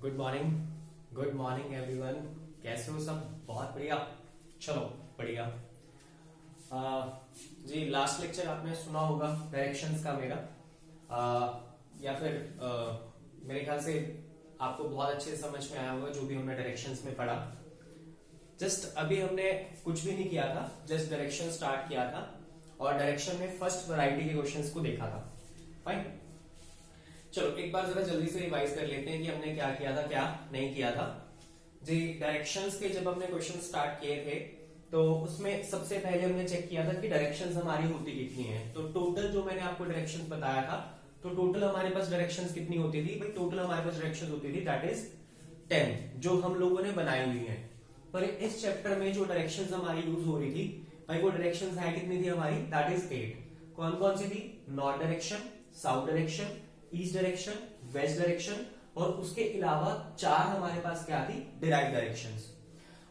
Good morning everyone. कैसे हो सब? बहुत बढ़िया। चलो बढ़िया। जी लास्ट लेक्चर आपने सुना होगा डायरेक्शंस का मेरा, या फिर मेरे ख्याल से आपको बहुत अच्छे से समझ में आया होगा जो भी हमने डायरेक्शंस में पढ़ा। जस्ट अभी हमने कुछ भी नहीं किया था, जस्ट डायरेक्शन स्टार्ट किया था और डायरेक्शन में फर्स्ट वैरायटी के क्वेश्चंस को देखा था। फाइन, चलो एक बार जरा जल्दी से रिवाइज कर लेते हैं कि हमने क्या किया था क्या नहीं किया था। जी डायरेक्शंस के जब हमने क्वेश्चन स्टार्ट किए थे तो उसमें सबसे पहले हमने चेक किया था कि डायरेक्शंस हमारी होती कितनी है। तो टोटल जो मैंने आपको डायरेक्शंस बताया था, तो टोटल हमारे पास डायरेक्शंस कितनी होती थी भाई? टोटल हमारे पास डायरेक्शंस होती थी दैट इज 10 जो हम लोगों ने बनाई हुई है। पर इस चैप्टर में जो डायरेक्शंस हमारी यूज हो रही थी भाई, वो डायरेक्शंस है कितनी थी हमारी? That is 8। कौन कौन सी थी? North direction, south direction, east direction, west direction, और उसके अलावा 4 हमारे पास क्या थी? Derive directions.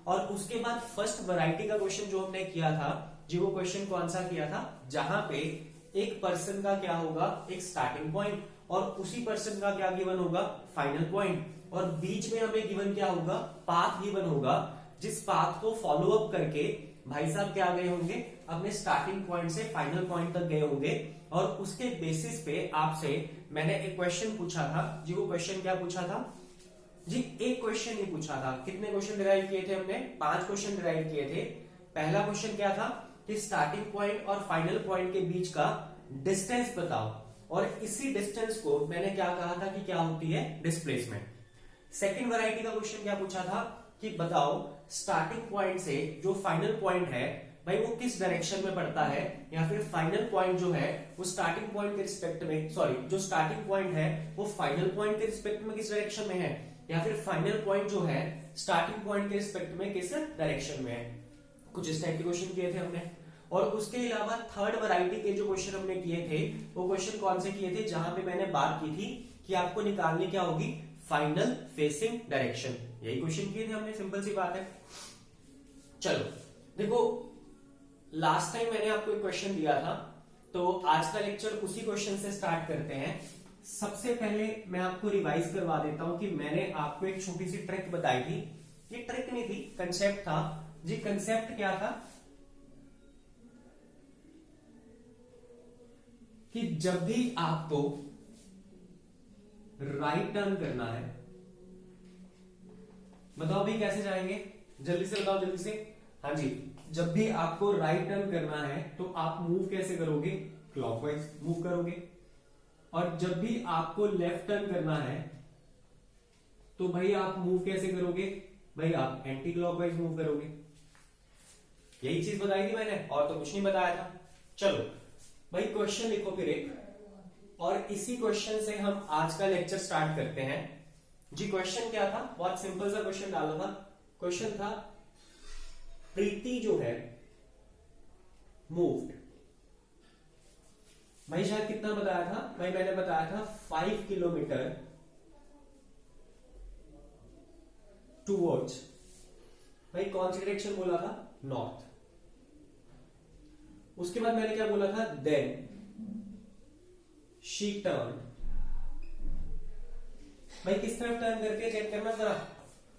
और उसके बाद फर्स्ट वैरायटी का क्वेश्चन जो हमने किया था जी, वो क्वेश्चन कौन सा किया था? जहां पे एक पर्सन का क्या होगा? एक स्टार्टिंग पॉइंट, और उसी पर्सन का क्या गिवन होगा? फाइनल पॉइंट, और बीच में हमें गिवन क्या होगा? पाथ गिवन होगा, जिस पाथ को फॉलो अप करके भाई साहब क्या गए होंगे? अपने स्टार्टिंग पॉइंट से फाइनल पॉइंट तक गए होंगे। और उसके बेसिस पे आपसे मैंने एक क्वेश्चन पूछा था जी। वो क्वेश्चन क्या पूछा था जी? एक क्वेश्चन ही पूछा था। कितने क्वेश्चन डिराइव किए थे हमने? 5 क्वेश्चन डिराइव किए थे। पहला क्वेश्चन क्या था कि स्टार्टिंग पॉइंट और फाइनल पॉइंट के बीच का डिस्टेंस बताओ, और इसी डिस्टेंस को मैंने क्या कहा था कि क्या होती है? डिस्प्लेसमेंट। सेकंड वैरायटी का क्वेश्चन क्या पूछा था कि बताओ स्टार्टिंग पॉइंट से जो फाइनल पॉइंट है भाई वो किस डायरेक्शन में पड़ता है, या फिर फाइनल पॉइंट जो है वो स्टार्टिंग पॉइंट के रिस्पेक्ट में, सॉरी जो स्टार्टिंग पॉइंट है वो फाइनल पॉइंट के रिस्पेक्ट में किस डायरेक्शन में है, या फिर फाइनल पॉइंट जो है स्टार्टिंग पॉइंट के रिस्पेक्ट में किस डायरेक्शन में है। कुछ इस टाइप के क्वेश्चन किए थे हमने। और उसके अलावा थर्ड वैरायटी के जो क्वेश्चन हमने किए थे वो क्वेश्चन कौन से किए थे? जहां पे मैंने बात की थी कि आपको निकालनी क्या होगी? Final facing direction. यही क्वेश्चन किए थे हमने, सिंपल सी बात है। चलो देखो, लास्ट टाइम मैंने आपको एक क्वेश्चन दिया था, तो आज का लेक्चर उसी क्वेश्चन से स्टार्ट करते हैं। सबसे पहले मैं आपको रिवाइज करवा देता हूं कि मैंने आपको एक छोटी सी ट्रिक बताई थी। ये ट्रिक नहीं थी, कंसेप्ट था जी। कंसेप्ट क्या था कि जब भी आपको राइट टर्न करना है, बताओ भी कैसे जाएंगे? जल्दी से बताओ, जल्दी से। हाँ जी, जब भी आपको राइट टर्न करना है तो आप मूव कैसे करोगे? क्लॉकवाइज मूव करोगे। और जब भी आपको लेफ्ट टर्न करना है तो भाई आप मूव कैसे करोगे? भाई आप एंटी क्लॉकवाइज मूव करोगे। यही चीज बताई थी मैंने, और तो कुछ नहीं बताया था। चलो भाई क्वेश्चन लिखो फिर एक, और इसी क्वेश्चन से हम आज का लेक्चर स्टार्ट करते हैं जी। क्वेश्चन क्या था? बहुत सिंपल सा क्वेश्चन डाला था। क्वेश्चन था प्रीति जो है मूव्ड, भाई शायद कितना बताया था भाई? मैंने बताया था 5 किलोमीटर टूवर्ड्स, भाई कौन सी डायरेक्शन बोला था? नॉर्थ। उसके बाद मैंने क्या बोला था? देन शी टर्न, भाई किस तरफ टर्न करके चेक करना जरा।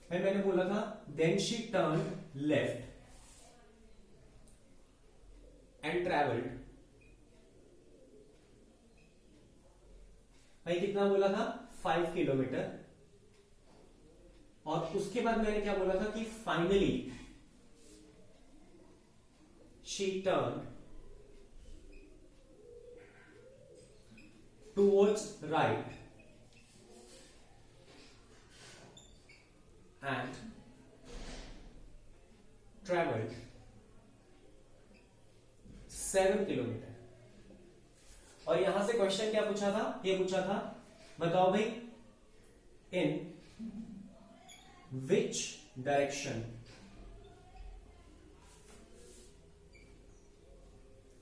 भाई मैंने बोला था then she turn left and travelled, भाई कितना बोला था? 5 किलोमीटर। और उसके बाद मैंने क्या बोला था कि finally she turn towards right and travelled 7 kilometre. और यहां से क्वेश्चन क्या पूछा था? ये पूछा था बताओ भाई in which direction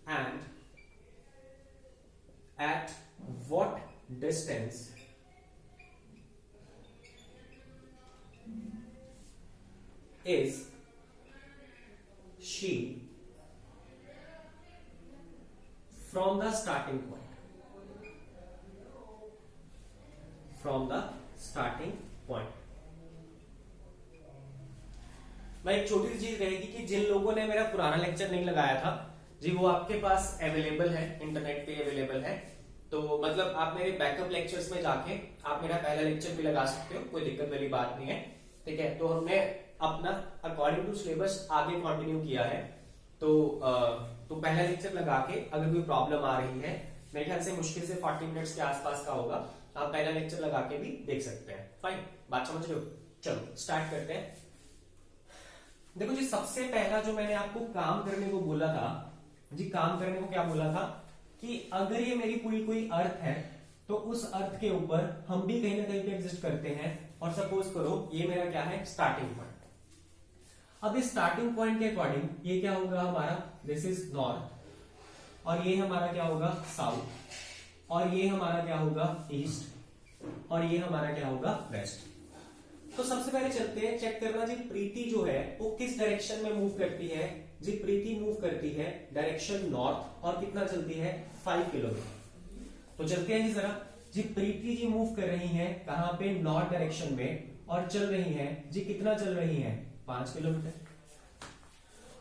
and at what distance is she from the starting point, from the starting point। भाई एक छोटी सी चीज रहेगी कि जिन लोगों ने मेरा पुराना लेक्चर नहीं लगाया था जी, वो आपके पास अवेलेबल है, इंटरनेट पे अवेलेबल है। तो मतलब आप मेरे बैकअप लेक्चर्स में जाके आप मेरा पहला लेक्चर भी लगा सकते हो, कोई दिक्कत वाली बात नहीं है, ठीक है। तो हमने अपना अकॉर्डिंग टू सिलेबस आगे कंटिन्यू किया है। तो पहला लेक्चर लगा के अगर कोई प्रॉब्लम आ रही है, मेरे ख्याल से मुश्किल से 40 मिनट्स के आसपास का होगा, आप पहला लेक्चर लगा के भी देख सकते हैं। फाइन, बात समझ रहे हो? चलो स्टार्ट करते हैं। देखो जी, सबसे पहला जो मैंने आपको काम करने को बोला था जी, काम करने को क्या बोला था कि अगर ये मेरी पूरी कोई अर्थ है तो उस अर्थ के ऊपर हम भी कहीं ना कहीं पे एग्जिस्ट करते हैं। और सपोज करो ये मेरा क्या है, स्टार्टिंग पॉइंट। अब इस स्टार्टिंग पॉइंट के अकॉर्डिंग ये क्या होगा हमारा, दिस इज नॉर्थ, और ये हमारा क्या होगा साउथ, और ये हमारा क्या होगा ईस्ट, और ये हमारा क्या होगा वेस्ट। तो सबसे पहले चलते हैं, चेक करना जी प्रीति जो है वो किस डायरेक्शन में मूव करती है। जी प्रीति मूव करती है डायरेक्शन नॉर्थ, और कितना चलती है 5 किलोमीटर। तो चलते हैं जी जरा। जी प्रीति जी मूव कर रही है कहां पे, नॉर्थ डायरेक्शन में, और चल रही है जी कितना चल रही है 5 किलोमीटर।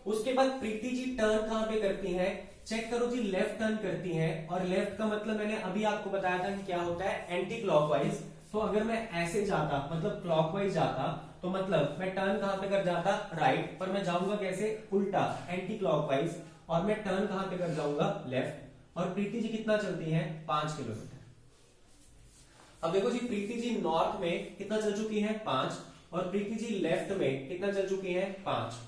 उसके बाद प्रीति जी टर्न कहां पे करती है, चेक करो जी लेफ्ट टर्न करती है। और लेफ्ट का मतलब मैंने अभी आपको बताया था कि क्या होता है, एंटी क्लॉकवाइज। तो अगर मैं ऐसे जाता मतलब क्लॉकवाइज जाता तो मतलब मैं टर्न कहां पे कर जाता, राइट, पर मैं जाऊंगा कैसे, उल्टा, एंटी क्लॉकवाइज, और मैं टर्न कहां पे कर जाऊंगा, लेफ्ट। और प्रीति जी कितना चलती है 5 किलोमीटर। अब देखो जी प्रीति जी नॉर्थ में कितना चल चुकी है 5, और प्रीति जी लेफ्ट में कितना चल चुकी है 5।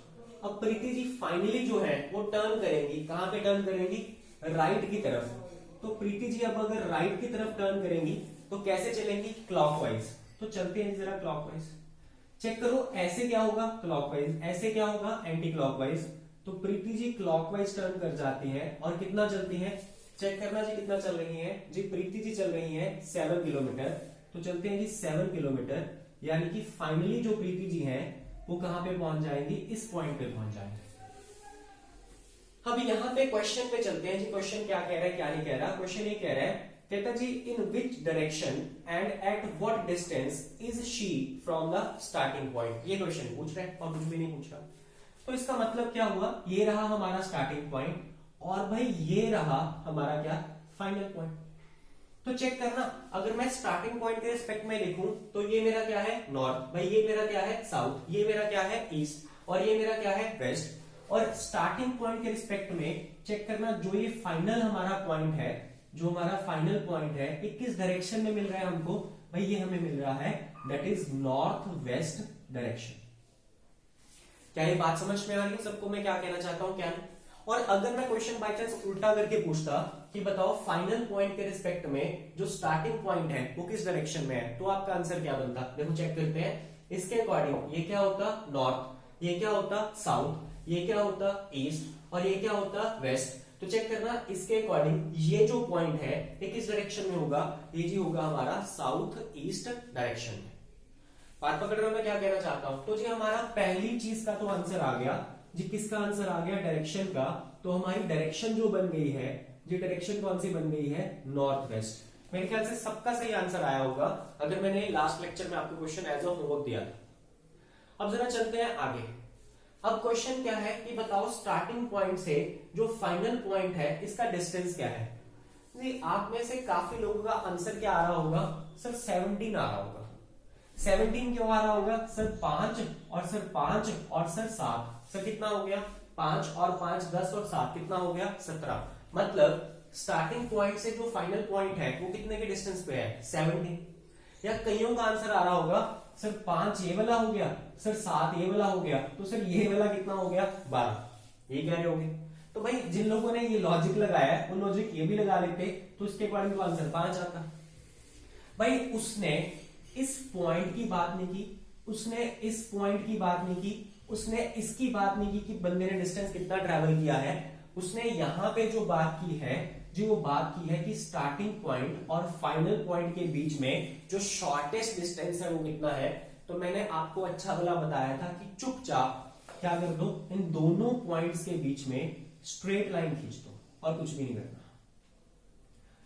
अब प्रीति जी फाइनली जो है वो टर्न करेंगी, कहां पे टर्न करेंगी, राइट की तरफ। तो प्रीति जी अब अगर राइट की तरफ टर्न करेंगी तो कैसे चलेंगी, क्लॉकवाइज। तो चलते हैं जरा क्लॉकवाइज। चेक करो ऐसे क्या होगा क्लॉकवाइज, ऐसे क्या होगा एंटी क्लॉकवाइज। तो प्रीति जी क्लॉकवाइज टर्न कर जाती है, और कितना चलती है, चेक करना जी कितना चल रही है जी, प्रीति जी चल रही है 7 किलोमीटर। तो चलते हैं जी 7 किलोमीटर, यानी कि फाइनली जो प्रीति जी है वो कहां पे पहुंच जाएंगी, इस पॉइंट पे पहुंच जाएंगे। अब यहाँ पे क्वेश्चन पे चलते हैं जी, क्वेश्चन क्या कह रहा है क्या नहीं कह रहा। क्वेश्चन ये कह रहा है, कहता जी in which direction and at what distance is she from the starting point. ये क्वेश्चन पूछ रहा है और कुछ भी नहीं पूछ रहा। तो इसका मतलब क्या हुआ, ये रहा हमारा स्टार्टिंग पॉइंट, और भाई ये रहा हमारा क्या, फाइनल पॉइंट। तो चेक करना, अगर मैं स्टार्टिंग पॉइंट के रिस्पेक्ट में देखूं तो ये मेरा क्या है नॉर्थ, भाई ये मेरा क्या है साउथ, ये मेरा क्या है ईस्ट, और ये मेरा क्या है वेस्ट। और स्टार्टिंग पॉइंट के रिस्पेक्ट में चेक करना, जो ये फाइनल हमारा पॉइंट है, जो हमारा फाइनल पॉइंट है, ये किस डायरेक्शन में मिल रहा है हमको, भाई ये हमें मिल रहा है that is north west direction. क्या ये बात समझ में आ रही है सबको, मैं क्या कहना चाहता हूं क्या नहीं? और अगर मैं क्वेश्चन बाय चांस उल्टा करके पूछता कि बताओ फाइनल पॉइंट के रिस्पेक्ट में जो स्टार्टिंग पॉइंट है वो किस डायरेक्शन में है, तो आपका आंसर क्या बनता, देखो चेक करते हैं। इसके अकॉर्डिंग ये क्या होता नॉर्थ, ये क्या होता साउथ, ये क्या होता ईस्ट, और ये क्या होता वेस्ट। तो चेक करना, इसके अकॉर्डिंग ये जो पॉइंट है ये किस डायरेक्शन में होगा, ये जी होगा हमारा साउथ ईस्ट डायरेक्शन में। बात पकड़ रहे हो मैं क्या कहना चाहता हूं। तो जी हमारा पहली चीज का तो आंसर आ गया जी, किसका आंसर आ गया, डायरेक्शन का। तो हमारी डायरेक्शन जो बन गई है जी, डायरेक्शन कौन सी बन गई है, नॉर्थ वेस्ट। मेरे ख्याल से सबका सही आंसर आया होगा अगर मैंने लास्ट लेक्चर में आपको क्वेश्चन एज अ होमवर्क दिया था। अब जरा चलते हैं आगे। अब क्वेश्चन क्या है कि बताओ स्टार्टिंग पॉइंट से जो फाइनल पॉइंट है इसका डिस्टेंस क्या है। जी आप में से काफी लोगों का आंसर क्या आ रहा होगा, सर 17 आ रहा होगा। 17 क्यों आ रहा होगा, सर 5 और सर 5 और सर 7, सर कितना हो गया 5 और 5 10 और 7 कितना हो गया 17। मतलब स्टार्टिंग पॉइंट से जो फाइनल पॉइंट है वो कितने के डिस्टेंस पे है 17। या कईयों का आंसर आ रहा होगा सर 5 ये वाला हो गया, सर 7 ये वाला हो गया, तो सर ये वाला कितना हो गया 12। ये कह रहे होंगे। तो भाई जिन लोगों ने ये लॉजिक लगाया है वो लॉजिक ये भी लगा लेते तो इसके अकॉर्डिंग तो आंसर 5 आता। भाई उसने इस पॉइंट की बात नहीं की, उसने इस पॉइंट की बात नहीं की, उसने इसकी बात नहीं की कि बंदे ने डिस्टेंस कितना ट्रेवल किया है। उसने यहां पे जो बात की है जी, वो बात की है कि स्टार्टिंग पॉइंट और फाइनल पॉइंट के बीच में जो शॉर्टेस्ट डिस्टेंस है वो कितना है। तो मैंने आपको अच्छा भला बताया था कि चुपचाप क्या कर दो, इन दोनों पॉइंट्स के बीच में स्ट्रेट लाइन खींच दो और कुछ भी नहीं करना।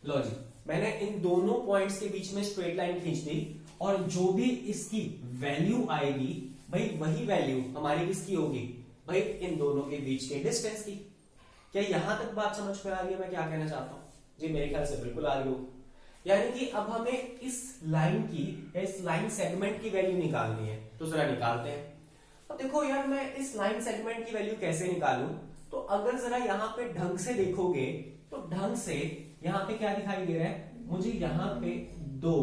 लो जी, मैंने इन दोनों पॉइंट्स के बीच में स्ट्रेट लाइन खींच दी, और जो भी इसकी वैल्यू आएगी भाई वही वैल्यू हमारी किसकी होगी, भाई इन दोनों के बीच के डिस्टेंस की। क्या यहां तक बात समझ में आ रही है मैं क्या कहना चाहता हूं? जी मेरे ख्याल से बिल्कुल आ रही होगी। यानी कि अब हमें इस लाइन की या इस लाइन सेगमेंट की वैल्यू निकालनी है, तो जरा निकालते हैं। अब देखो यार, मैं इस लाइन सेगमेंट की वैल्यू कैसे निकालूं? तो अगर जरा यहाँ पे ढंग से देखोगे तो ढंग से यहाँ पे क्या दिखाई दे रहा है मुझे, यहाँ पे दो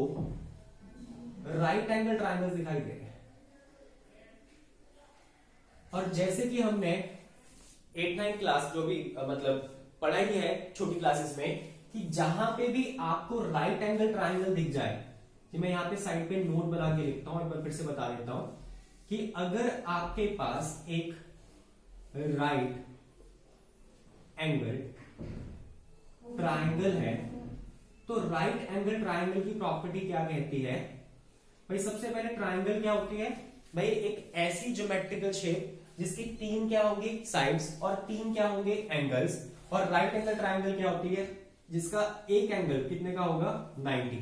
राइट एंगल ट्रायंगल दिखाई दे रहे हैं। और जैसे कि हमने 8-9 क्लास जो भी मतलब पढ़ाई है छोटी क्लासेस में, कि जहां पे भी आपको राइट एंगल ट्रायंगल दिख जाए, कि मैं यहाँ पे साइड पे नोट बना के लिखता हूं, एक बार फिर से बता देता हूं कि अगर आपके पास एक राइट एंगल ट्रायंगल है तो राइट एंगल ट्रायंगल की प्रॉपर्टी क्या कहती है भाई? सबसे पहले ट्रायंगल क्या होती है भाई? एक ऐसी ज्योमेट्रिकल शेप जिसकी 3 क्या होंगी साइड्स और 3 क्या होंगे एंगल्स। और राइट एंगल ट्रायंगल क्या होती है? जिसका एक एंगल कितने का होगा 90,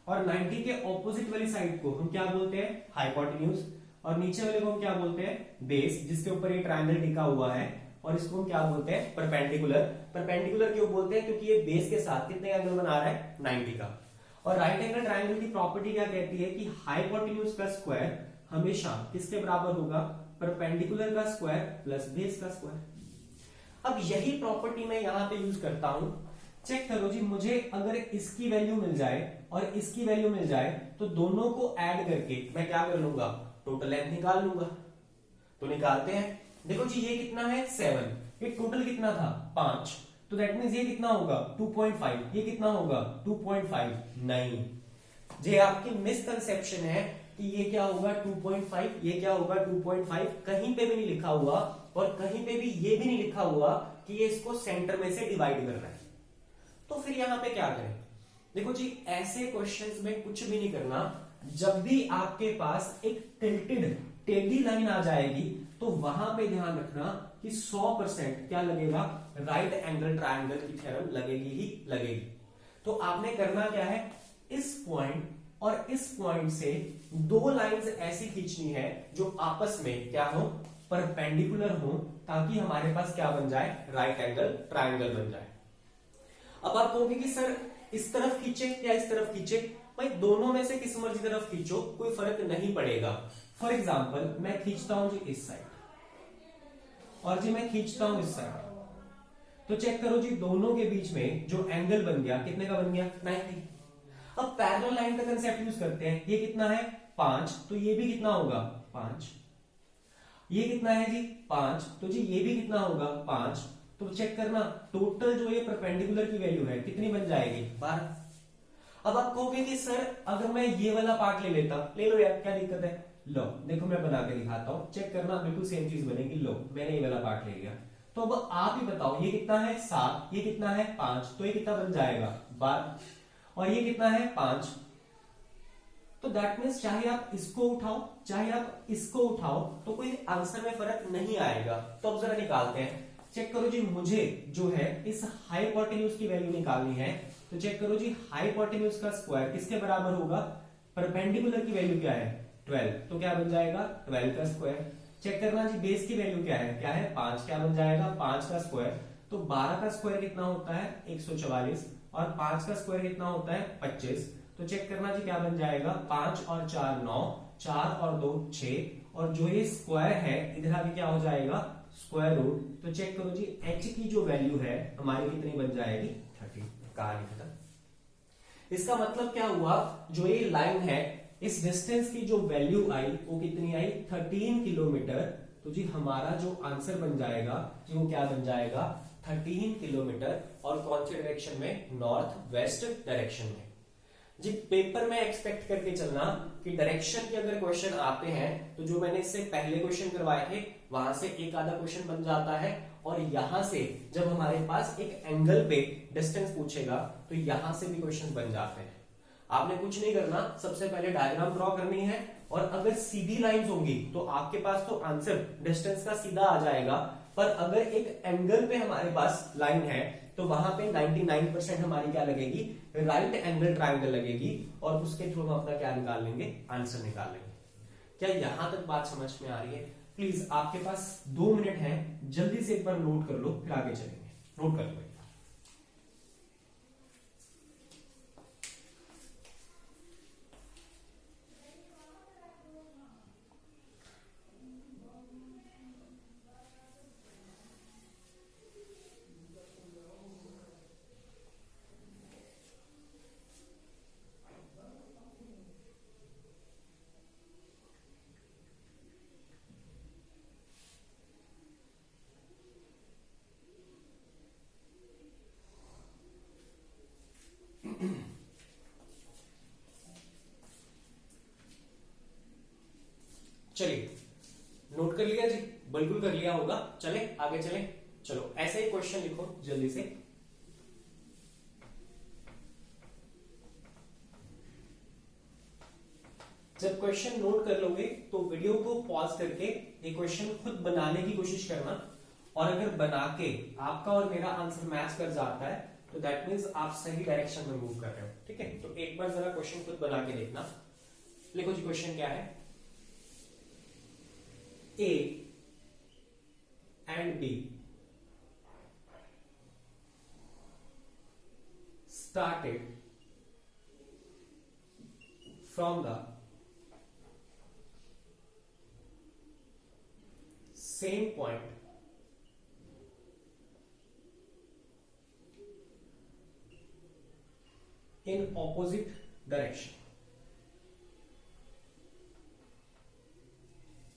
और 90 के ऑपोजिट वाली साइड को हम क्या बोलते हैं हाइपोटेन्यूज, और नीचे वाले को हम क्या बोलते हैं बेस, जिसके ऊपर ये ट्रायंगल टिका हुआ है, और इसको हम क्या बोलते हैं परपेंडिकुलर। परपेंडिकुलर क्यों बोलते हैं? क्योंकि ये बेस के साथ कितने एंगल बना रहा है 90 का। और राइट एंगल ट्रायंगल की प्रॉपर्टी क्या कहती है कि हाइपोटेन्यूज का स्क्वायर हमेशा किसके बराबर होगा? परपेंडिकुलर का स्क्वायर प्लस बेस का स्क्वायर। अब यही प्रॉपर्टी मैं यहां पे यूज करता हूं। चेक करो जी, मुझे अगर इसकी वैल्यू मिल जाए और इसकी वैल्यू मिल जाए तो दोनों को ऐड करके मैं क्या कर लूंगा? टोटल लेंथ निकाल लूंगा। तो निकालते हैं। देखो जी ये कितना है 7, ये टोटल कितना था 5, तो दैट मींस ये कितना होगा 2.5, ये कितना होगा 2.5। नहीं, ये आपकी मिसकंसेप्शन है कि ये क्या होगा 2.5, ये क्या होगा 2.5, कहीं पे भी नहीं लिखा हुआ, और कहीं पे भी ये भी नहीं लिखा हुआ कि ये इसको सेंटर में से डिवाइड कर रहा है। तो फिर यहां पे क्या करें? देखो जी ऐसे क्वेश्चंस में कुछ भी नहीं करना। जब भी आपके पास एक टिल्टेड टेढ़ी लाइन आ जाएगी तो वहां पे ध्यान रखना कि 100% क्या लगेगा? राइट एंगल ट्रायंगल की थ्योरम लगेगी ही लगेगी। तो आपने करना क्या है? इस पॉइंट और इस पॉइंट से दो लाइंस ऐसी खींचनी है जो आपस में क्या हो? परपेंडिकुलर हो, ताकि हमारे पास क्या बन जाए? राइट एंगल ट्रायंगल बन जाए। अब आप कहोगे कि सर इस तरफ खींचे या इस तरफ खींचे? भाई दोनों में से किस मर्जी तरफ खींचो कोई फर्क नहीं पड़ेगा। फॉर एग्जाम्पल मैं खींचता हूं जी इस साइड और जी मैं खींचता हूं इस साइड, तो चेक करो जी दोनों के बीच में जो एंगल बन गया कितने का बन गया 90। अब पैरेलल लाइन का कंसेप्ट यूज करते हैं। ये कितना है 5, तो ये भी कितना होगा 5। ये कितना है जी 5, तो जी ये भी कितना होगा 5। तो चेक करना टोटल जो ये परपेंडिकुलर की वैल्यू है कितनी बन जाएगी 12। अब आप कहोगे कि सर अगर मैं ये वाला पार्ट ले लेता, ले लो यार क्या दिक्कत है? लो देखो मैं बना के दिखाता हूं, चेक करना बिल्कुल सेम चीज बनेगी। लो मैंने ये वाला पार्ट ले लिया, तो अब आप ही बताओ ये कितना है 7, ये कितना है 5, तो ये कितना बन जाएगा 12, और ये कितना है 5। तो दैट मीन्स चाहे आप इसको उठाओ चाहे आप इसको उठाओ तो कोई आंसर में फर्क नहीं आएगा। तो अब जरा निकालते हैं। चेक करो जी मुझे जो है इस हाइपोटेन्यूज की वैल्यू निकालनी है, तो चेक करो जी हाइपोटेन्यूज का स्क्वायर किसके बराबर होगा? परपेंडिकुलर की वैल्यू क्या है 12, तो क्या बन जाएगा 12 का स्क्वायर। चेक करना जी बेस की वैल्यू क्या है 5, क्या बन जाएगा 5 का स्क्वायर। तो 12 का स्क्वायर कितना होता है 144, और 5 का स्क्वायर कितना होता है 25। तो चेक करना जी क्या बन जाएगा 5 और 4 9, 4 और 2 6, और जो ये स्क्वायर है इधर आगे क्या हो जाएगा स्क्वायर रूट। तो चेक करो जी h की जो वैल्यू है हमारी कितनी बन जाएगी 30। कहानी खत्म। इसका मतलब क्या हुआ? जो ये लाइन है इस डिस्टेंस की जो वैल्यू आई वो कितनी आई 13 किलोमीटर। तो जी हमारा जो आंसर बन जाएगा वो क्या बन जाएगा 13 किलोमीटर। और कौन सी डायरेक्शन में? नॉर्थ वेस्ट डायरेक्शन में। जी पेपर में एक्सपेक्ट करके चलना कि डायरेक्शन के अगर क्वेश्चन आते हैं तो जो मैंने इससे पहले क्वेश्चन करवाए थे वहां से एक आधा क्वेश्चन बन जाता है, और यहां से जब हमारे पास एक एंगल पे डिस्टेंस पूछेगा तो यहां से भी क्वेश्चन बन जाते हैं। आपने कुछ नहीं करना, सबसे पहले डायग्राम ड्रॉ करनी है, और अगर सीधी लाइंस होंगी तो आपके पास तो आंसर डिस्टेंस का सीधा आ जाएगा, पर अगर एक एंगल पे हमारे पास लाइन है तो वहां पे 99% हमारी क्या लगेगी राइट एंगल ट्रायंगल लगेगी, और उसके थ्रू हम अपना क्या निकाल लेंगे आंसर निकाल लेंगे। क्या यहां तक बात समझ में आ रही है? प्लीज आपके पास 2 मिनट है, जल्दी से एक बार नोट कर लो, फिर आगे चलेंगे। नोट कर लो। चलिए, नोट कर लिया जी? बिल्कुल कर लिया होगा। चले आगे चले। चलो ऐसे ही क्वेश्चन लिखो जल्दी से। जब क्वेश्चन नोट कर लोगे तो वीडियो को पॉज करके ये क्वेश्चन खुद बनाने की कोशिश करना, और अगर बना के आपका और मेरा आंसर मैच कर जाता है तो दैट मीन्स आप सही डायरेक्शन में मूव कर रहे हो। ठीक है, तो एक बार जरा क्वेश्चन खुद बना के देखना। लिखो जी, क्वेश्चन क्या है? A and B started from the same point in opposite direction.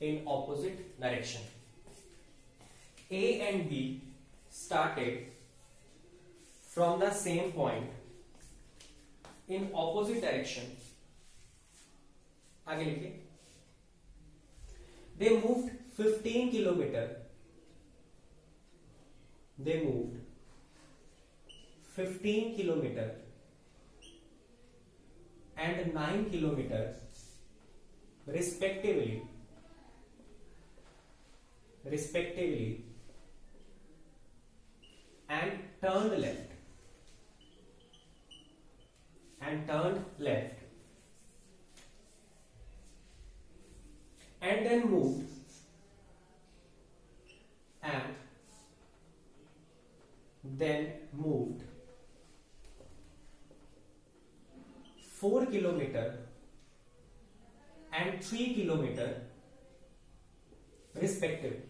In opposite direction. A and B started from the same point in opposite direction. आगे लिखिए। They moved 15 kilometer. They moved 15 kilometer and 9 kilometer respectively and turned left and then moved 4 kilometer and 3 kilometer respectively.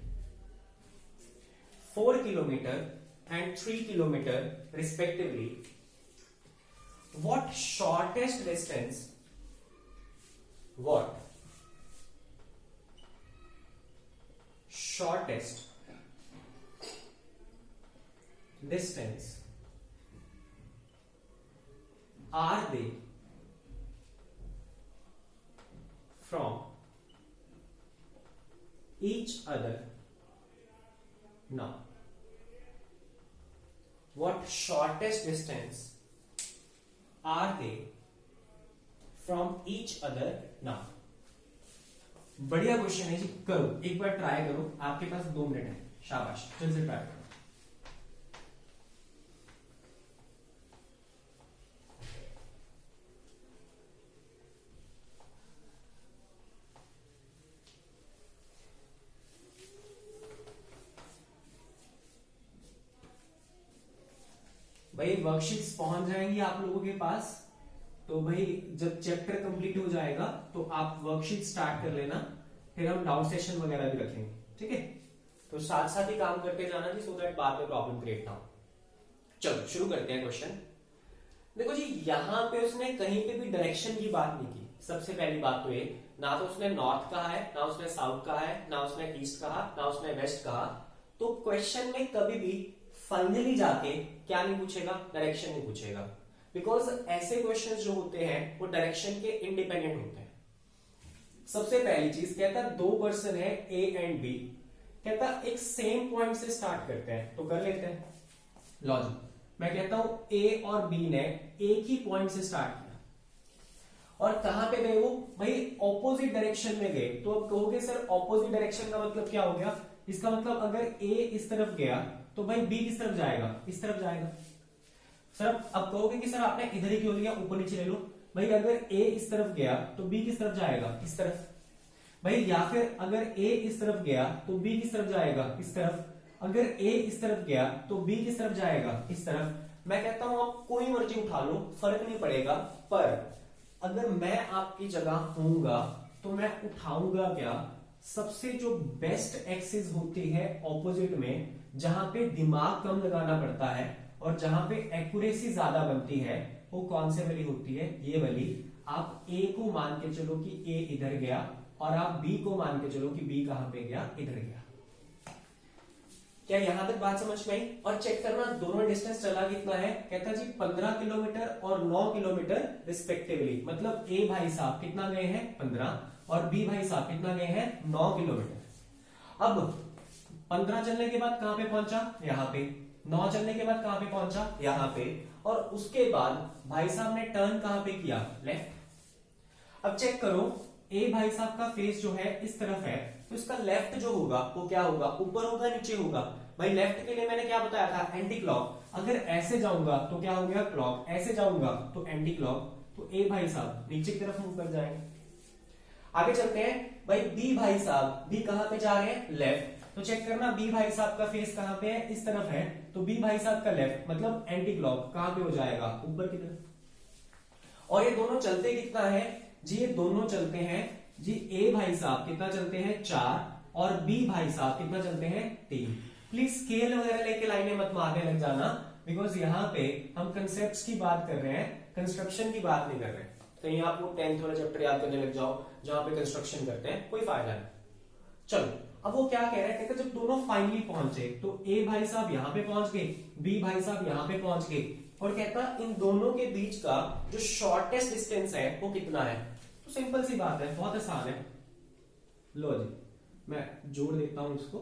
4 kilometer and 3 kilometer respectively. What shortest distance? What shortest distance are they from each other now? What shortest distance are they from each other now? बढ़िया question है जी, करो एक बार try करो, आपके पास 2 minute है, शाबाश, जल्दी से ट्राई करो। भाई वर्कशीट्स पहुंच जाएंगी आप लोगों के पास, तो भाई जब चैप्टर कंप्लीट हो जाएगा तो आप वर्कशीट स्टार्ट कर लेना, फिर हम डाउट सेशन वगैरह भी रखेंगे। ठीक है, तो साथ साथ ही काम करते जाना जी, सो दैट बाद में प्रॉब्लम क्रिएट ना हो। चलो शुरू करते हैं क्वेश्चन। देखो जी, यहां पे उसने कहीं पे भी डायरेक्शन की बात नहीं की। सबसे पहली बात तो ये, ना तो उसने नॉर्थ कहा है, ना उसने साउथ कहा है, ना उसने ईस्ट कहा, ना उसने वेस्ट कहा। तो क्वेश्चन में कभी भी फाइनली जाके क्या नहीं पूछेगा? डायरेक्शन नहीं पूछेगा, बिकॉज ऐसे क्वेश्चंस जो होते हैं वो डायरेक्शन के इंडिपेंडेंट होते हैं। सबसे पहली चीज कहता है 2 पर्सन है ए एंड बी, कहता एक सेम पॉइंट से स्टार्ट करते हैं, तो कर लेते हैं लॉजिक। मैं कहता हूं ए और बी ने एक ही पॉइंट से स्टार्ट किया, और कहां पे गए वो? भाई ऑपोजिट डायरेक्शन में गए। तो अब कहोगे सर ऑपोजिट डायरेक्शन का मतलब क्या हो गया? इसका मतलब अगर ए इस तरफ गया तो भाई बी किस तरफ जाएगा? इस तरफ जाएगा। सर अब कहोगे कि सर आपने इधर ही क्यों लिया, ऊपर नीचे ले लो। भाई अगर ए इस तरफ गया तो बी किस तरफ जाएगा? इस तरफ। भाई या फिर अगर ए इस तरफ गया तो बी किस तरफ जाएगा, इस तरफ। अगर ए इस तरफ गया तो बी किस तरफ जाएगा, इस तरफ। मैं कहता हूं आप कोई मर्जी उठा लो, फर्क नहीं पड़ेगा, पर अगर मैं आपकी जगह होऊंगा तो मैं उठाऊंगा क्या, सबसे जो बेस्ट एक्सिस होती है ऑपोजिट में, जहां पे दिमाग कम लगाना पड़ता है और जहां पे एक्यूरेसी ज्यादा बनती है, वो कौन से वाली होती है, ये वाली। आप ए को मान के चलो कि ए इधर गया, और आप बी को मान के चलो कि बी कहां पे गया, इधर गया। क्या यहां तक बात समझ में आई? और चेक करना दोनों डिस्टेंस चला कितना है, कहता जी 15 किलोमीटर और 9 किलोमीटर रिस्पेक्टिवली। मतलब ए भाई साहब कितना गए हैं, 15, और बी भाई साहब कितना गए हैं, 9 किलोमीटर। अब 15 चलने के बाद कहां पे पहुंचा, यहां पे। 9 चलने के बाद कहां पे पहुंचा, यहां पे। और उसके बाद भाई साहब ने टर्न कहां पे किया, लेफ्ट। अब चेक करो, ए भाई साहब का फेस जो है इस तरफ है, तो इसका लेफ्ट जो होगा वो क्या होगा, ऊपर होगा नीचे होगा। भाई लेफ्ट के लिए मैंने क्या बताया था, एंटी क्लॉक। अगर ऐसे जाऊंगा तो क्या हो गया, क्लॉक। ऐसे जाऊंगा तो एंटी क्लॉक। तो ए भाई साहब नीचे की तरफ मूव कर जाएंगे। आगे चलते हैं, भाई बी भाई साहब, बी कहां पे जा रहे हैं, लेफ्ट। तो चेक करना, बी भाई साहब का फेस कहां पे है, इस तरफ है। तो बी भाई साहब का लेफ्ट मतलब एंटी क्लॉक कहां पे हो जाएगा, ऊपर की तरफ। और ये दोनों चलते कितना है जी, ये दोनों चलते हैं जी, ए भाई साहब कितना चलते हैं, 4, और बी भाई साहब कितना चलते हैं, 3। प्लीज स्केल वगैरह लेके लाइनें मत मारने लग जाना, बिकॉज यहाँ पे हम कंसेप्ट की बात कर रहे हैं, कंस्ट्रक्शन की बात नहीं कर रहे हैं। कहीं आप वो 10th वाला चैप्टर याद करने लग जाओ जहां पे कंस्ट्रक्शन करते हैं, कोई फायदा नहीं। चलो, अब वो क्या कह रहे हैं, कहते जब दोनों फाइनली पहुंचे तो ए भाई साहब यहां पे पहुंच गए, बी भाई साहब यहां पे पहुंच गए, और कहता इन दोनों के बीच का जो शॉर्टेस्ट डिस्टेंस है वो कितना है। तो सिंपल सी बात है, बहुत आसान है। लो जी, मैं जोड़ देता हूं इसको।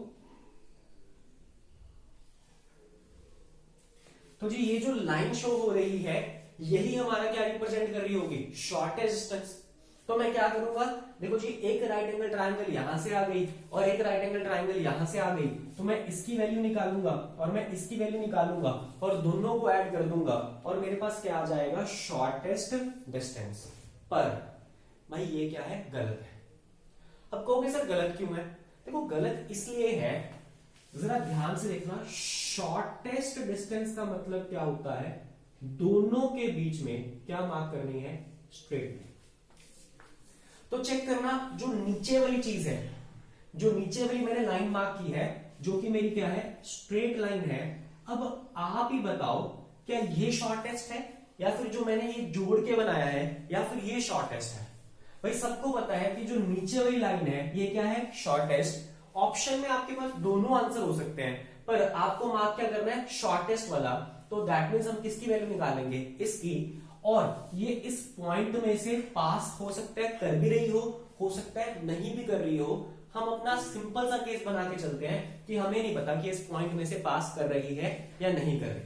तो जी ये जो लाइन शो हो रही है, यही हमारा क्या रिप्रेजेंट कर रही होगी, शॉर्टेस्ट डिस्टेंस। तो मैं क्या करूंगा, देखो जी एक राइट एंगल ट्रायंगल यहां से आ गई और एक राइट एंगल ट्रायंगल यहां से आ गई, तो मैं इसकी वैल्यू निकालूंगा और मैं इसकी वैल्यू निकालूंगा और दोनों को ऐड कर दूंगा, और मेरे पास क्या आ जाएगा, शॉर्टेस्ट डिस्टेंस। पर भाई ये क्या है, गलत है। अब कहोगे सर गलत क्यों है, देखो गलत इसलिए है, जरा ध्यान से देखना, शॉर्टेस्ट डिस्टेंस का मतलब क्या होता है, दोनों के बीच में क्या मार्क करनी है, स्ट्रेट। तो चेक करना, जो नीचे वाली चीज है, जो नीचे वाली मैंने लाइन मार्क की है, जो कि मेरी क्या है, स्ट्रेट लाइन है। अब आप ही बताओ, क्या ये शॉर्टेस्ट है, या फिर जो मैंने ये जोड़ के बनाया है, या फिर ये शॉर्टेस्ट है। भाई सबको पता है कि जो नीचे वाली लाइन है ये क्या है, शॉर्टेस्ट। ऑप्शन में आपके पास दोनों आंसर हो सकते हैं, पर आपको मार्क क्या करना है, शॉर्टेस्ट वाला। तो दैट मीन्स हम किसकी वैल्यू निकालेंगे, इसकी। और ये इस पॉइंट में से पास हो सकता है, कर भी रही हो सकता है नहीं भी कर रही हो। हम अपना सिंपल सा केस बना के चलते हैं कि हमें नहीं पता कि इस पॉइंट में से पास कर रही है या नहीं कर रही।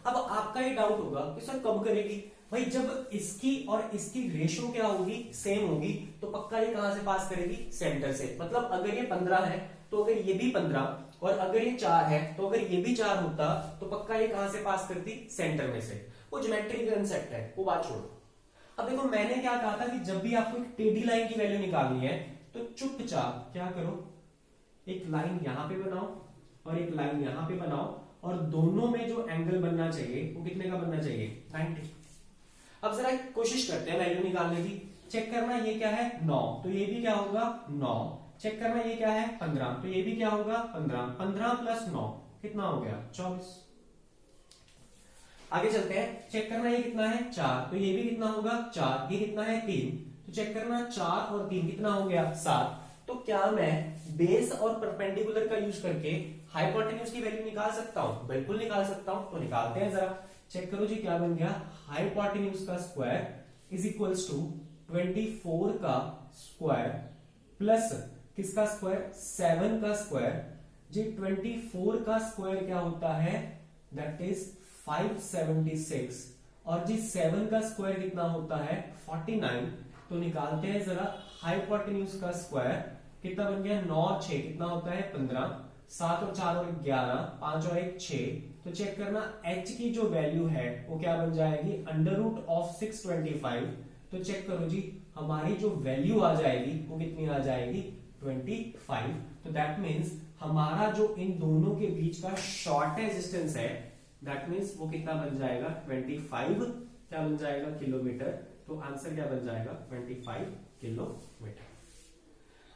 अब आपका ये डाउट होगा कि सर कब करेगी, भाई जब इसकी और इसकी रेशियो क्या होगी, सेम होगी, तो पक्का ये कहां से पास करेगी, सेंटर से। मतलब अगर ये 15 है तो अगर ये भी 15, और अगर ये 4 है तो अगर ये भी 4 होता तो पक्का ये कहां से पास करती, सेंटर में से। वो ज्योमेट्री का कंसेप्ट है, वो बात छोड़ो। अब देखो मैंने क्या कहा था कि जब भी आपको एक टेढ़ी लाइन की वैल्यू निकालनी है तो चुपचाप क्या करो, एक लाइन यहां पे बनाओ और एक लाइन यहां पे बनाओ, और दोनों में जो एंगल बनना चाहिए वो कितने का बनना चाहिए, 90। अब जरा कोशिश करते हैं वैल्यू निकालने की। चेक करना ये क्या है, 9, तो ये भी क्या होगा, 9। चेक करना ये क्या है, 15, तो ये भी क्या होगा, 15। 15 प्लस 9 कितना हो गया, 24। आगे चलते हैं, चेक करना ये कितना है, 4, तो ये भी कितना होगा, 4। ये कितना है, 3, तो चेक करना 4 और 3 कितना हो गया, 7। तो क्या मैं बेस और परपेंडिकुलर का यूज करके हाइपोटेन्यूज की वैल्यू निकाल सकता हूं, बिल्कुल निकाल सकता हूं। तो निकालते हैं जरा, चेक करो जी क्या बन गया, हाइपोटेन्यूज का स्क्वायर इज इक्वल्स टू 24 का स्क्वायर प्लस किसका स्क्वायर, 7 का स्क्वायर। जी 24 का स्क्वायर क्या होता है, दैट इज 576, और जी 7 का स्क्वायर कितना होता है, 49। तो निकालते हैं जरा हाइपोटेन्यूज का स्क्वायर, कितना बन गया, 9 और 6 कितना होता है, 15। 7 और 4 और 11, 5 और 1 6। तो चेक करना h की जो वैल्यू है वो क्या बन जाएगी, अंडर रूट ऑफ 625। तो चेक करो जी, हमारी जो वैल्यू आ जाएगी वो कितनी आ जाएगी 25। तो दैट मीन्स हमारा जो इन दोनों के बीच का शॉर्टेस्ट डिस्टेंस है दैट मीन्स वो कितना बन जाएगा 25 क्या बन जाएगा किलोमीटर। तो आंसर क्या बन जाएगा 25 किलोमीटर।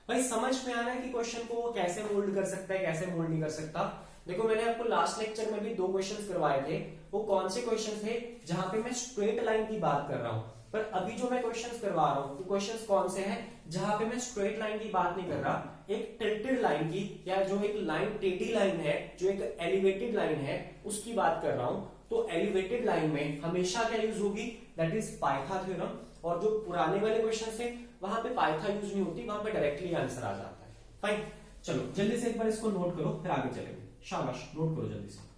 भाई समझ में आ रहा है कि क्वेश्चन को वो कैसे मोल्ड कर सकता है कैसे मोल्ड नहीं कर सकता। देखो मैंने आपको लास्ट लेक्चर में भी 2 क्वेश्चंस करवाए थे। वो कौन से क्वेश्चंस थे जहां पे मैं स्ट्रेट लाइन की बात कर रहा हूं, पर अभी जो मैं क्वेश्चंस करवा रहा हूं वो क्वेश्चंस कौन से हैं जहां पे मैं स्ट्रेट लाइन की बात नहीं कर रहा, एक टिल्टेड लाइन की या जो एक लाइन टेढ़ी लाइन है जो एक एलिवेटेड लाइन है उसकी बात कर रहा हूं। तो एलिवेटेड लाइन में हमेशा क्या यूज होगी दैट इज पाइथा थ्योरम। और जो पुराने वाले क्वेश्चन थे वहां पे पाइथा यूज नहीं होती, वहां पे डायरेक्टली आंसर आ जाता है। फाइन, चलो जल्दी से एक बार इसको नोट करो फिर आगे चलेंगे। शाबाश, नोट करो जल्दी से।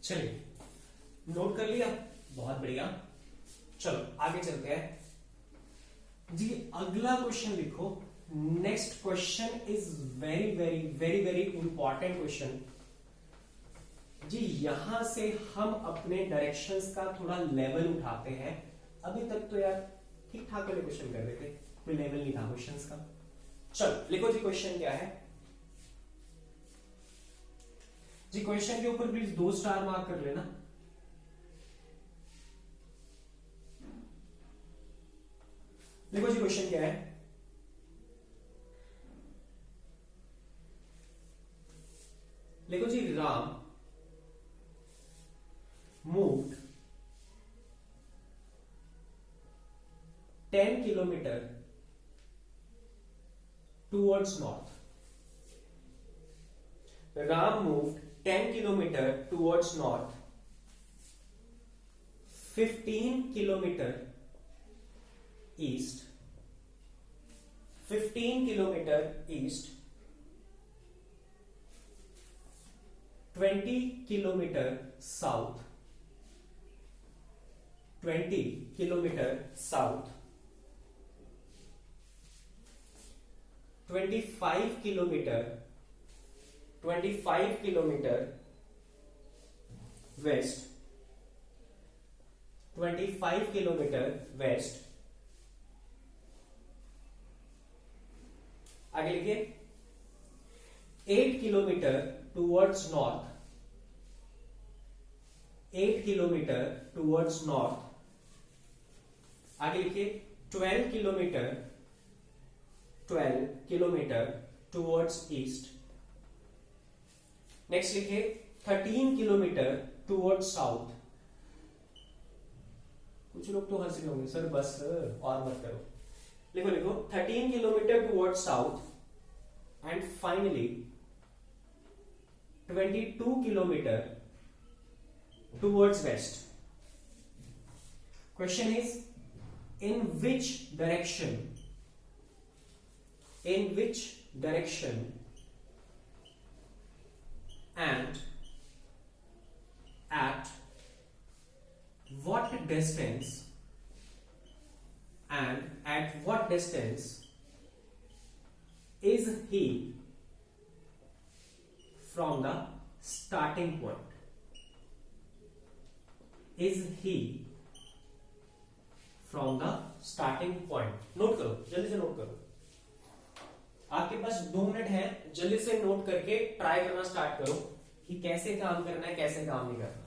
चलिए नोट कर लिया, बहुत बढ़िया। चलो आगे चलते हैं जी। अगला क्वेश्चन लिखो। Next question is very very very very important question जी। यहां से हम अपने डायरेक्शंस का थोड़ा लेवल उठाते हैं। अभी तक तो यार ठीक ठाक वाले क्वेश्चन कर रहे थे, कोई लेवल नहीं था क्वेश्चंस का। चलो लिखो जी क्वेश्चन क्या है जी। क्वेश्चन के ऊपर प्लीज 2 स्टार मार्क कर लेना। देखो जी क्वेश्चन क्या है। देखो जी, Ram moved 10 kilometre towards north. Ram moved 10 kilometer towards north, 15 kilometer east, 15 kilometer east, 20 kilometer south, 20 kilometer south, 25 kilometer 25 kilometre west, 25 kilometre west. आगे लिखिए 8 kilometre towards north, 8 kilometre towards north. आगे लिखिए 12 किलोमीटर टूवर्ड्स ईस्ट। नेक्स्ट लिखिए 13 kilometre towards south. कुछ लोग तो हंस रहे होंगे सर बस और मत करो। लिखो लिखो 13 kilometre towards south and finally 22 kilometre towards west. Question is in which direction and at what distance is he from the starting point? Is he from the starting point? Note करो, जल्दी से note करो। आपके पास 2 minute है, जल्दी से note करके try करना स्टार्ट करो कि कैसे काम करना है कैसे काम नहीं करना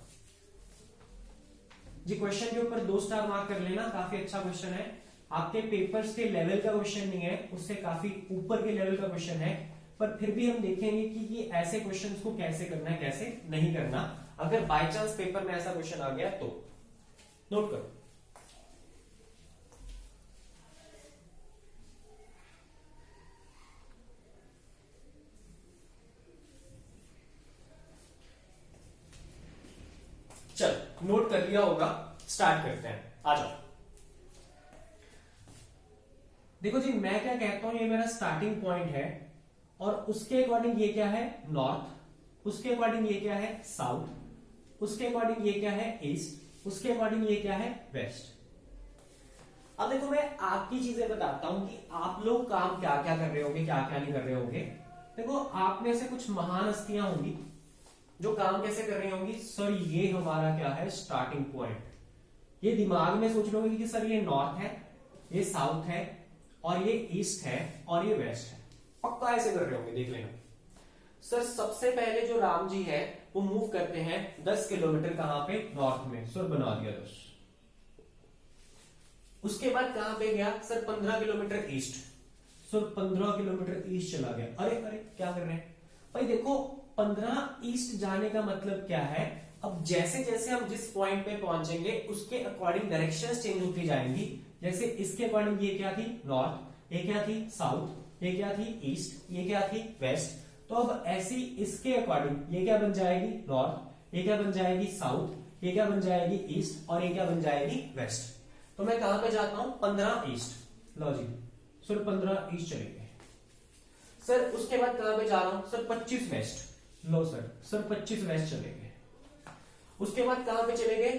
जी। क्वेश्चन के ऊपर 2 स्टार मार्क कर लेना, काफी अच्छा क्वेश्चन है। आपके पेपर्स के लेवल का क्वेश्चन नहीं है, उससे काफी ऊपर के लेवल का क्वेश्चन है, पर फिर भी हम देखेंगे कि ये ऐसे क्वेश्चंस को कैसे करना है कैसे नहीं करना। अगर बाय चांस पेपर में ऐसा क्वेश्चन आ गया तो नोट करो। चल नोट कर लिया होगा, स्टार्ट करते हैं, आ जाओ। देखो जी, मैं क्या कहता हूं, ये मेरा स्टार्टिंग पॉइंट है और उसके अकॉर्डिंग ये क्या है नॉर्थ, उसके अकॉर्डिंग ये क्या है साउथ, उसके अकॉर्डिंग ये क्या है ईस्ट, उसके अकॉर्डिंग ये क्या है वेस्ट। अब देखो मैं आपकी चीजें बताता हूं कि आप लोग काम क्या क्या कर रहे होंगे, क्या क्या नहीं कर रहे होंगे। देखो आप में से कुछ महान हस्तियां होंगी जो काम कैसे कर रही होंगी, सर ये हमारा क्या है स्टार्टिंग पॉइंट, ये दिमाग में सोच लोगे कि सर ये नॉर्थ है, ये साउथ है और ये ईस्ट है और ये वेस्ट है, पक्का ऐसे कर रहे होंगे, देख लेना। सर सबसे पहले जो राम जी है वो मूव करते हैं 10 किलोमीटर कहां पे नॉर्थ में, सर बना दिया 10। उसके बाद कहां पे गया sir 15 kilometre east, sir 15 kilometre east चला गया। अरे अरे क्या कर रहे हैं भाई, देखो 15 ईस्ट जाने का मतलब क्या है, अब जैसे जैसे हम जिस पॉइंट पे पहुंचेंगे उसके अकॉर्डिंग डायरेक्शंस चेंज होती जाएंगी। जैसे इसके अकॉर्डिंग ये क्या थी नॉर्थ, ये क्या थी साउथ, ये क्या थी ईस्ट, ये क्या थी वेस्ट। तो अब ऐसी इसके अकॉर्डिंग ये क्या बन जाएगी नॉर्थ, ये क्या बन जाएगी साउथ, ये क्या बन जाएगी ईस्ट और ये क्या बन जाएगी वेस्ट। तो मैं कहां पे जाता हूं 15 ईस्ट, लो जी सर 15 ईस्ट चले गए। सर उसके बाद कहां पे जा रहा हूं सर 25 वेस्ट, लो सर 25 वेस्ट चले गए। उसके बाद कहां पे चले गए,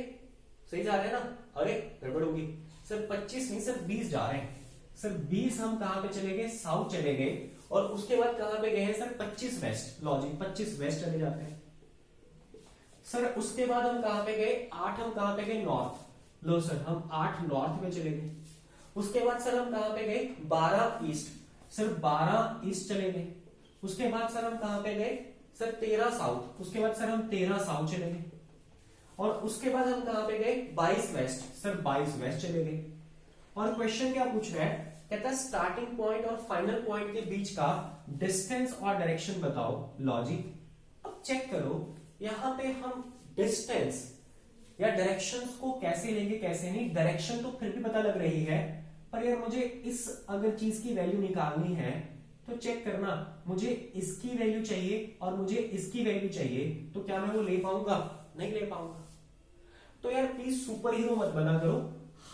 सही जा रहे हैं ना, अरे गड़बड़ होगी सर 25 नहीं सर 20 जा रहे हैं। सर 20 हम कहां पे चले गए साउथ चले गए और उसके बाद कहां पे गए हैं सर 25 वेस्ट, लो जी 25 वेस्ट चले जाते हैं। सर उसके बाद हम कहां पे गए 8, हम कहां पे गए नॉर्थ, लो सर हम 8 नॉर्थ में चले गए। उसके बाद सर हम कहां पे गए 12 ईस्ट, सर 12 ईस्ट चले गए। उसके बाद सर हम कहां पे गए सर 13 साउथ, उसके बाद सर हम 13 साउथ चले गए। और उसके बाद हम कहां पे गए 22 वेस्ट, सर 22 वेस्ट चले गए। और क्वेश्चन क्या पूछ रहा है, कहता है स्टार्टिंग पॉइंट और फाइनल पॉइंट के बीच का डिस्टेंस और डायरेक्शन बताओ लॉजिक। अब चेक करो यहां पे हम डिस्टेंस या डायरेक्शंस को कैसे लेंगे कैसे नहीं, डायरेक्शन तो फिर भी पता लग रही है, पर यार मुझे इस अगर चीज की वैल्यू निकालनी है तो चेक करना, मुझे इसकी वैल्यू चाहिए और मुझे इसकी वैल्यू चाहिए, तो क्या मैं वो ले पाऊंगा, नहीं ले पाऊंगा। तो यार प्लीज सुपर हीरो मत बना करो,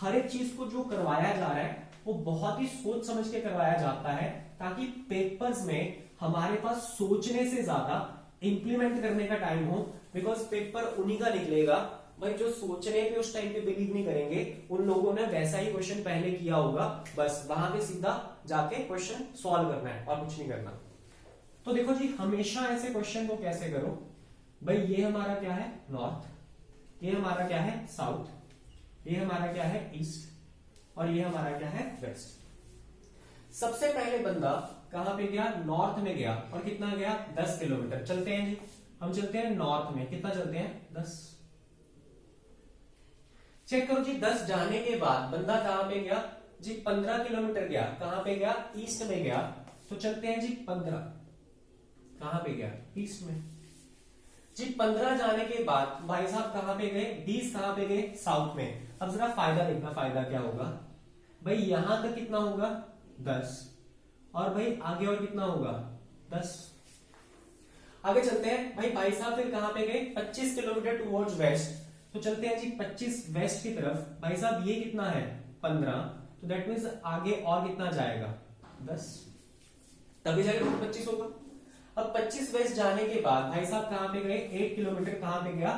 हर एक चीज को जो करवाया जा रहा है वो बहुत ही सोच समझ के करवाया जाता है, ताकि पेपर्स में हमारे पास सोचने से ज्यादा इंप्लीमेंट करने का टाइम हो। बिकॉज पेपर उन्हीं का निकलेगा भाई जो सोचने पे उस टाइम पे बिलीव नहीं करेंगे, उन लोगों ने वैसा ही क्वेश्चन पहले किया होगा, बस वहां पे सीधा जाके क्वेश्चन सॉल्व करना है और कुछ नहीं करना। तो देखो जी हमेशा ऐसे क्वेश्चन को कैसे करो भाई, ये हमारा क्या है नॉर्थ, ये हमारा क्या है साउथ, ये हमारा क्या है ईस्ट और ये हमारा क्या है वेस्ट। सबसे पहले बंदा कहां पे गया नॉर्थ में गया और कितना गया 10 किलोमीटर। चलते हैं जी, हम चलते हैं नॉर्थ में, कितना चलते हैं 10। चेक करो जी 10 जाने के बाद बंदा कहां पे गया जी 15 किलोमीटर गया, कहां पे गया ईस्ट में गया। तो चलते हैं जी 15 कहां पे गया ईस्ट में जी। 15 जाने के बाद भाई साहब कहां पे गए 20 कहां पे गए साउथ में। अब जरा फायदा देखना, फायदा क्या होगा भाई, यहां तक कितना होगा 10 और भाई आगे और कितना होगा 10। आगे चलते हैं भाई साहब फिर कहां पे गए 25 किलोमीटर टुवर्ड्स वेस्ट। तो चलते हैं जी 25 वेस्ट की तरफ। भाई साहब ये कितना है 15, तो दैट मीन्स आगे और कितना जाएगा 10, तभी जाएगा 25 होगा। अब 25 वेस्ट जाने के बाद भाई साहब कहां पे गए 8 किलोमीटर, कहां पे गया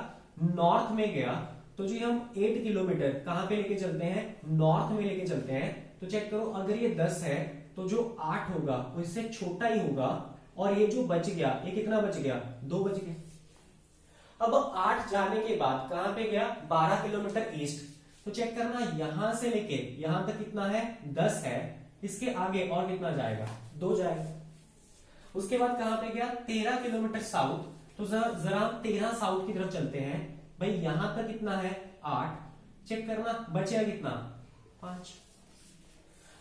नॉर्थ में गया। तो जी हम 8 किलोमीटर कहां पे लेके चलते हैं नॉर्थ में लेके चलते हैं। तो चेक करो अगर ये 10 है तो जो 8 होगा वो इससे छोटा ही होगा, और ये जो बच गया ये कितना बच गया 2 बच गए। अब 8 जाने के बाद कहां पे गया 12 किलोमीटर ईस्ट। तो चेक करना यहां से लेके यहां तक कितना है 10 है, इसके आगे और कितना जाएगा 2 जाएगा। उसके बाद कहां पे गया 13 किलोमीटर साउथ। तो जरा 13 साउथ की तरफ चलते हैं भाई, यहां तक कितना है 8, चेक करना बचेगा कितना 5।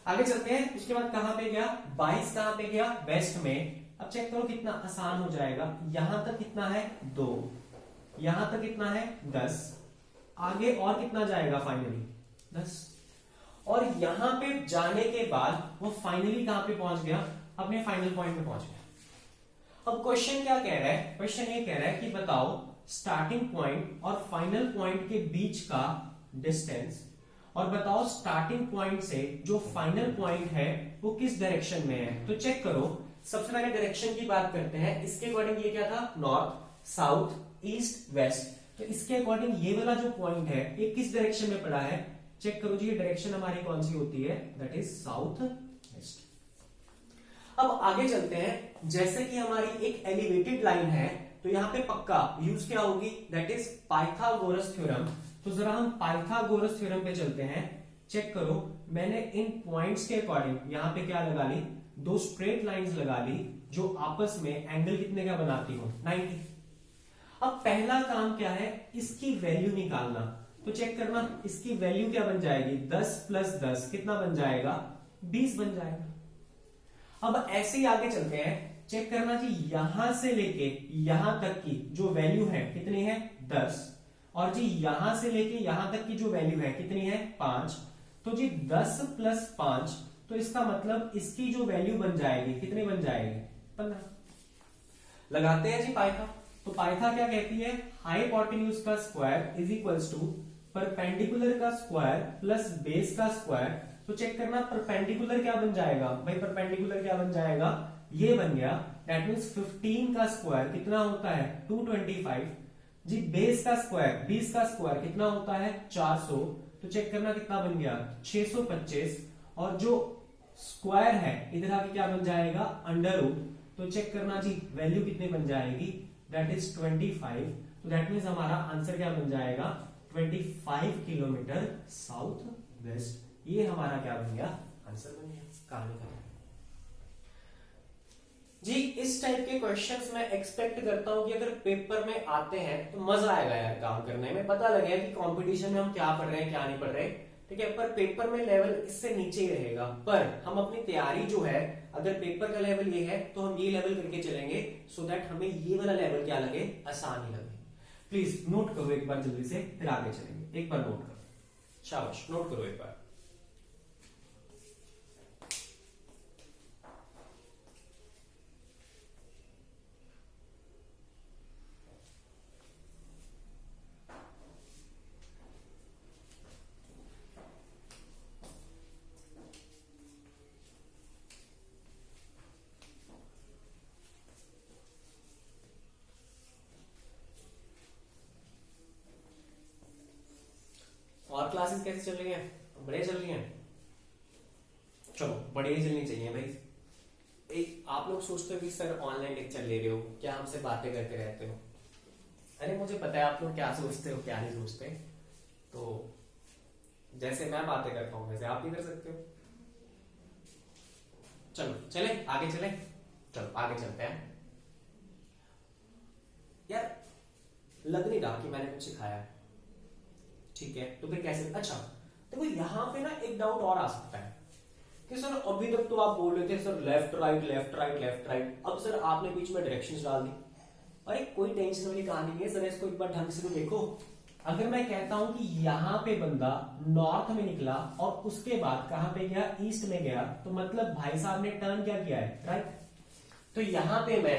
आगे चलते हैं, उसके बाद कहां पे गया 22 कहां पे गया वेस्ट में। अब चेक करो कितना आसान हो जाएगा, यहां तक कितना है 2, यहां तक कितना है 10, आगे और कितना जाएगा फाइनली 10, और यहां पे जाने के बाद वो फाइनली कहां पे पहुंच गया, अपने फाइनल पॉइंट पे पहुंच गया। अब क्वेश्चन क्या कह रहा है, क्वेश्चन ये कह रहा है कि बताओ स्टार्टिंग पॉइंट और फाइनल पॉइंट के बीच का डिस्टेंस, और बताओ स्टार्टिंग पॉइंट से जो फाइनल पॉइंट है वो किस डायरेक्शन में है। तो चेक करो, सबसे पहले डायरेक्शन की बात करते हैं। इसके अकॉर्डिंग ये क्या था, नॉर्थ, साउथ, ईस्ट, वेस्ट। तो इसके अकॉर्डिंग ये वाला जो पॉइंट है ये किस डायरेक्शन में पड़ा है, चेक करो जी, ये डायरेक्शन हमारी कौन सी होती है, दैट इज साउथ वेस्ट। अब आगे चलते हैं, जैसे कि हमारी एक एलिवेटेड लाइन है तो यहां पे पक्का यूज क्या होगी, दैट इज पाइथागोरस थ्योरम। तो जरा हम पाइथागोरस थ्योरम पे चलते हैं। चेक करो, मैंने इन पॉइंट्स के अकॉर्डिंग यहां पे क्या लगा ली, दो स्ट्रेट लाइंस लगा ली जो आपस में एंगल कितने का बनाती हो, 90। अब पहला काम क्या है, इसकी वैल्यू निकालना। तो चेक करना, इसकी वैल्यू क्या बन जाएगी, 10 प्लस 10 कितना बन जाएगा, 20 बन जाएगा। अब ऐसे ही आगे चलते हैं, चेक करना जी, यहां से लेके यहां तक की जो वैल्यू है कितनी है 10, और जी यहां से लेके यहां तक की जो वैल्यू है कितनी है 5। तो जी 10 प्लस 5, तो इसका मतलब इसकी जो वैल्यू बन जाएगी कितनी बन जाएगी, 15। लगाते हैं जी पाइथा। तो पाइथा क्या कहती है, हाइपोटेन्यूज का square is equals to perpendicular का स्क्वायर प्लस बेस का स्क्वायर। तो चेक करना, परपेंडिकुलर क्या बन जाएगा भाई, परपेंडिकुलर क्या बन जाएगा, ये बन गया, दैट मींस 15 का स्क्वायर कितना होता है 225 जी, बेस का स्क्वायर 20 का स्क्वायर कितना होता है 400। तो चेक करना कितना बन गया 625, और जो स्क्वायर है इधर आके क्या बन जाएगा अंडर रूट। तो चेक करना जी, वैल्यू कितनी बन जाएगी, दैट इज 25। तो दैट मींस हमारा आंसर क्या बन जाएगा 25 किलोमीटर साउथ वेस्ट। ये हमारा क्या बन गया, आंसर बन गया कहानी का। जी इस टाइप के क्वेश्चंस मैं एक्सपेक्ट करता हूं कि अगर पेपर में आते हैं तो मजा आएगा यार काम करने में, पता लगेगा कि कंपटीशन में हम क्या पढ़ रहे हैं क्या नहीं पढ़ रहे, ठीक है। पर पेपर में लेवल इससे नीचे ही रहेगा, पर हम अपनी तैयारी जो है, अगर पेपर का लेवल ये है तो हम ये लेवल करके चलेंगे, सो दैट हमें ये वाला लेवल क्या लगे, आसान ही लगे। प्लीज नोट करो एक बार जल्दी से, फिर आगे चलेंगे। एक बार नोट करो, शाबाश, नोट करो एक बार। और क्लासेस कैसे चल रही हैं, बढ़िया चल रही हैं, चलो बढ़िया ही चलनी चाहिए भाई। एक आप लोग सोचते हो कि सर ऑनलाइन लेक्चर ले रहे हो, क्या हमसे बातें करते रहते हो। अरे मुझे पता है आप लोग क्या सोचते हो क्या नहीं सोचते, तो जैसे मैं बातें करता हूं वैसे आप भी कर सकते हो। चलो चले आगे चले, चलो आगे चलते हैं। यार लग नहीं रहा कि मैंने कुछ सिखाया, ठीक है, तो फिर कैसे, अच्छा देखो यहां पे ना एक डाउट और आ सकता है कि सर अभी तक तो आप बोल रहे थे sir left right left right left right, अब सर आपने बीच में डायरेक्शंस डाल दी। अरे कोई टेंशन वाली कहानी नहीं है सर, इसको एक बार ढंग से तो देखो। अगर मैं कहता हूं कि यहां पे बंदा नॉर्थ में निकला और उसके बाद कहां पे गया, ईस्ट में गया, तो मतलब भाई साहब ने टर्न क्या किया है, राइट। तो यहां पे मैं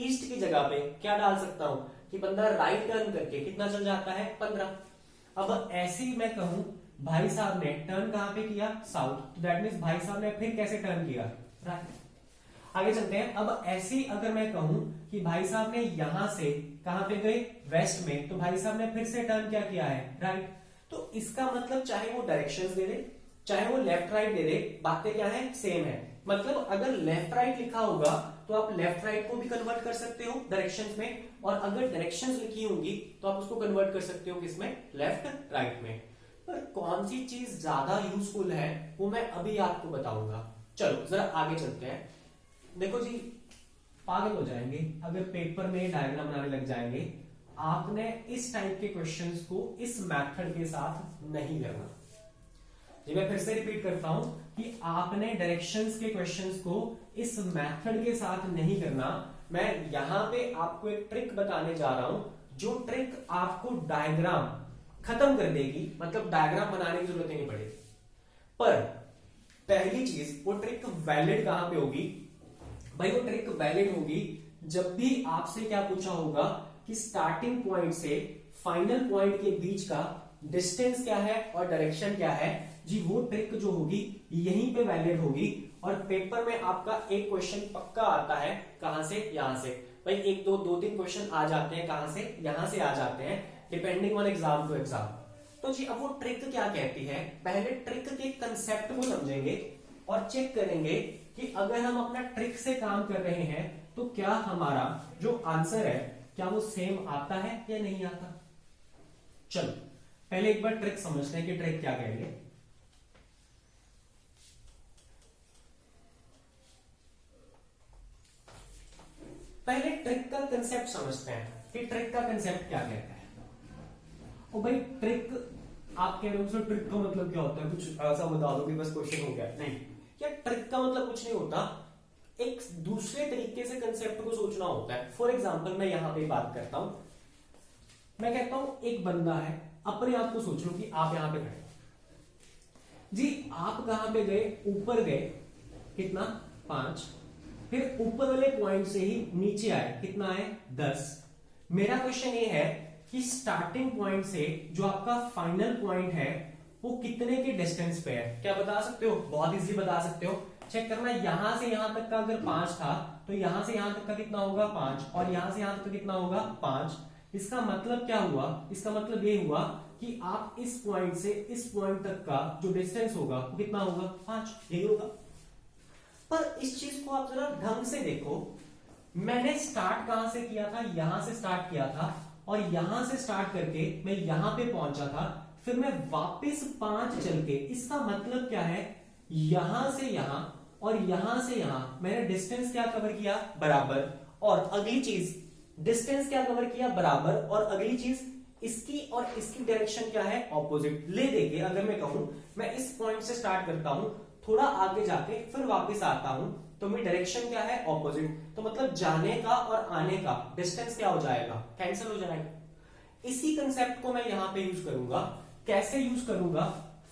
ईस्ट की जगह पे क्या डाल सकता हूं कि बंदा राइट टर्न करके कितना चल जाता है 15। अब ऐसे ही मैं कहूं भाई साहब ने टर्न कहां पे किया, साउथ, तो दैट मींस भाई साहब ने फिर कैसे टर्न किया, राइट। आगे चलते हैं। अब ऐसे ही अगर मैं कहूं कि भाई साहब ने यहां से कहां पे गए, वेस्ट में, तो भाई साहब ने फिर से टर्न क्या किया है, राइट। तो इसका मतलब चाहे वो डायरेक्शंस दे दे चाहे वो लेफ्ट राइट दे दे, बातें क्या है, सेम है। मतलब अगर लेफ्ट राइट लिखा होगा तो आप लेफ्ट राइट को भी कन्वर्ट कर सकते हो डायरेक्शंस में, और अगर डायरेक्शंस लिखी होंगी तो आप उसको कन्वर्ट कर सकते हो किसमें, लेफ्ट राइट में। पर कौन सी चीज ज्यादा यूजफुल है वो मैं अभी आपको बताऊंगा। चलो जरा आगे चलते हैं। देखो जी पागल हो जाएंगे अगर पेपर में डायग्राम बनाने लग जाएंगे। आपने इस टाइप के क्वेश्चंस को इस मेथड के साथ नहीं करना। जी मैं फिर से रिपीट करता हूं कि आपने डायरेक्शंस के क्वेश्चंस को इस मेथड के साथ नहीं करना। मैं यहां पे आपको एक ट्रिक बताने जा रहा हूं जो ट्रिक आपको डायग्राम खत्म कर देगी, मतलब डायग्राम बनाने की जरूरत ही नहीं पड़ेगी। पर पहली चीज, वो ट्रिक वैलिड कहां पे होगी भाई? वो ट्रिक वैलिड होगी जब भी आपसे क्या पूछा होगा कि स्टार्टिंग पॉइंट से फाइनल पॉइंट के बीच का डिस्टेंस क्या है और डायरेक्शन क्या है जी। वो ट्रिक जो होगी यहीं पे वैलिड होगी। और पेपर में आपका एक क्वेश्चन पक्का आता है, कहां से? यहां से। भाई एक दो तीन क्वेश्चन आ जाते हैं, कहां से? यहां से आ जाते हैं, depending on exam to exam. तो जी अब वो ट्रिक क्या कहती है? पहले ट्रिक के कंसेप्ट को समझेंगे और चेक करेंगे कि अगर हम अपना ट्रिक से काम कर रहे हैं तो क्या हमारा जो आंसर है क्या वो सेम आता है या नहीं आता। चलो पहले एक बार ट्रिक समझते हैं कि ट्रिक क्या कहेंगे। पहले ट्रिक का कंसेप्ट समझते हैं कि ट्रिक का कंसेप्ट क्या कहता है। और भाई ट्रिक, आप कह रहे हो सर ट्रिक का मतलब क्या होता है? कुछ ऐसा बता दो कि बस क्वेश्चन हो गया। नहीं, क्या ट्रिक का मतलब कुछ नहीं होता, एक दूसरे तरीके से कंसेप्ट को सोचना होता है। फॉर एग्जाम्पल मैं यहां पे बात करता हूं, मैं कहता हूं एक बंदा है, अपने आप को सोच लो कि आप यहां पे खड़े जी। आप कहां पे गए? ऊपर गए, कितना? 5। फिर ऊपर वाले पॉइंट से ही नीचे आए, कितना है? 10। मेरा क्वेश्चन ये है कि स्टार्टिंग पॉइंट से जो आपका फाइनल पॉइंट है वो कितने के डिस्टेंस पे है? क्या बता सकते हो? बहुत इजीली बता सकते हो। चेक करना, यहां से यहां तक का अगर 5 था तो यहां से यहां तक का कितना होगा? 5। और यहां से यहां तक कितना होगा? 5। इसका मतलब क्या हुआ? इसका मतलब ये हुआ कि आप इस पॉइंट से इस पॉइंट तक का जो डिस्टेंस होगा वो कितना होगा? 5। यही होगा। पर इस चीज को आप जरा ढंग से देखो, मैंने स्टार्ट कहां से किया था? यहां से स्टार्ट किया था और यहां से स्टार्ट करके मैं यहां पे पहुंचा था, फिर मैं वापस 5 चल के, इसका मतलब क्या है? यहां से यहां और यहां से यहां मैंने डिस्टेंस क्या कवर किया? बराबर। और अगली चीज, डिस्टेंस क्या कवर किया? बराबर। और अगली चीज, इसकी और इसकी डायरेक्शन क्या है? ऑपोजिट। ले देके अगर मैं कहूं मैं इस पॉइंट से स्टार्ट करता हूं, थोड़ा आगे जाके फिर वापस आता हूं, तो मेरी डायरेक्शन क्या है? ऑपोजिट। तो मतलब जाने का और आने का डिस्टेंस क्या हो जाएगा? कैंसिल हो जाएगा। इसी कंसेप्ट को मैं यहां पे यूज करूंगा। कैसे यूज करूंगा?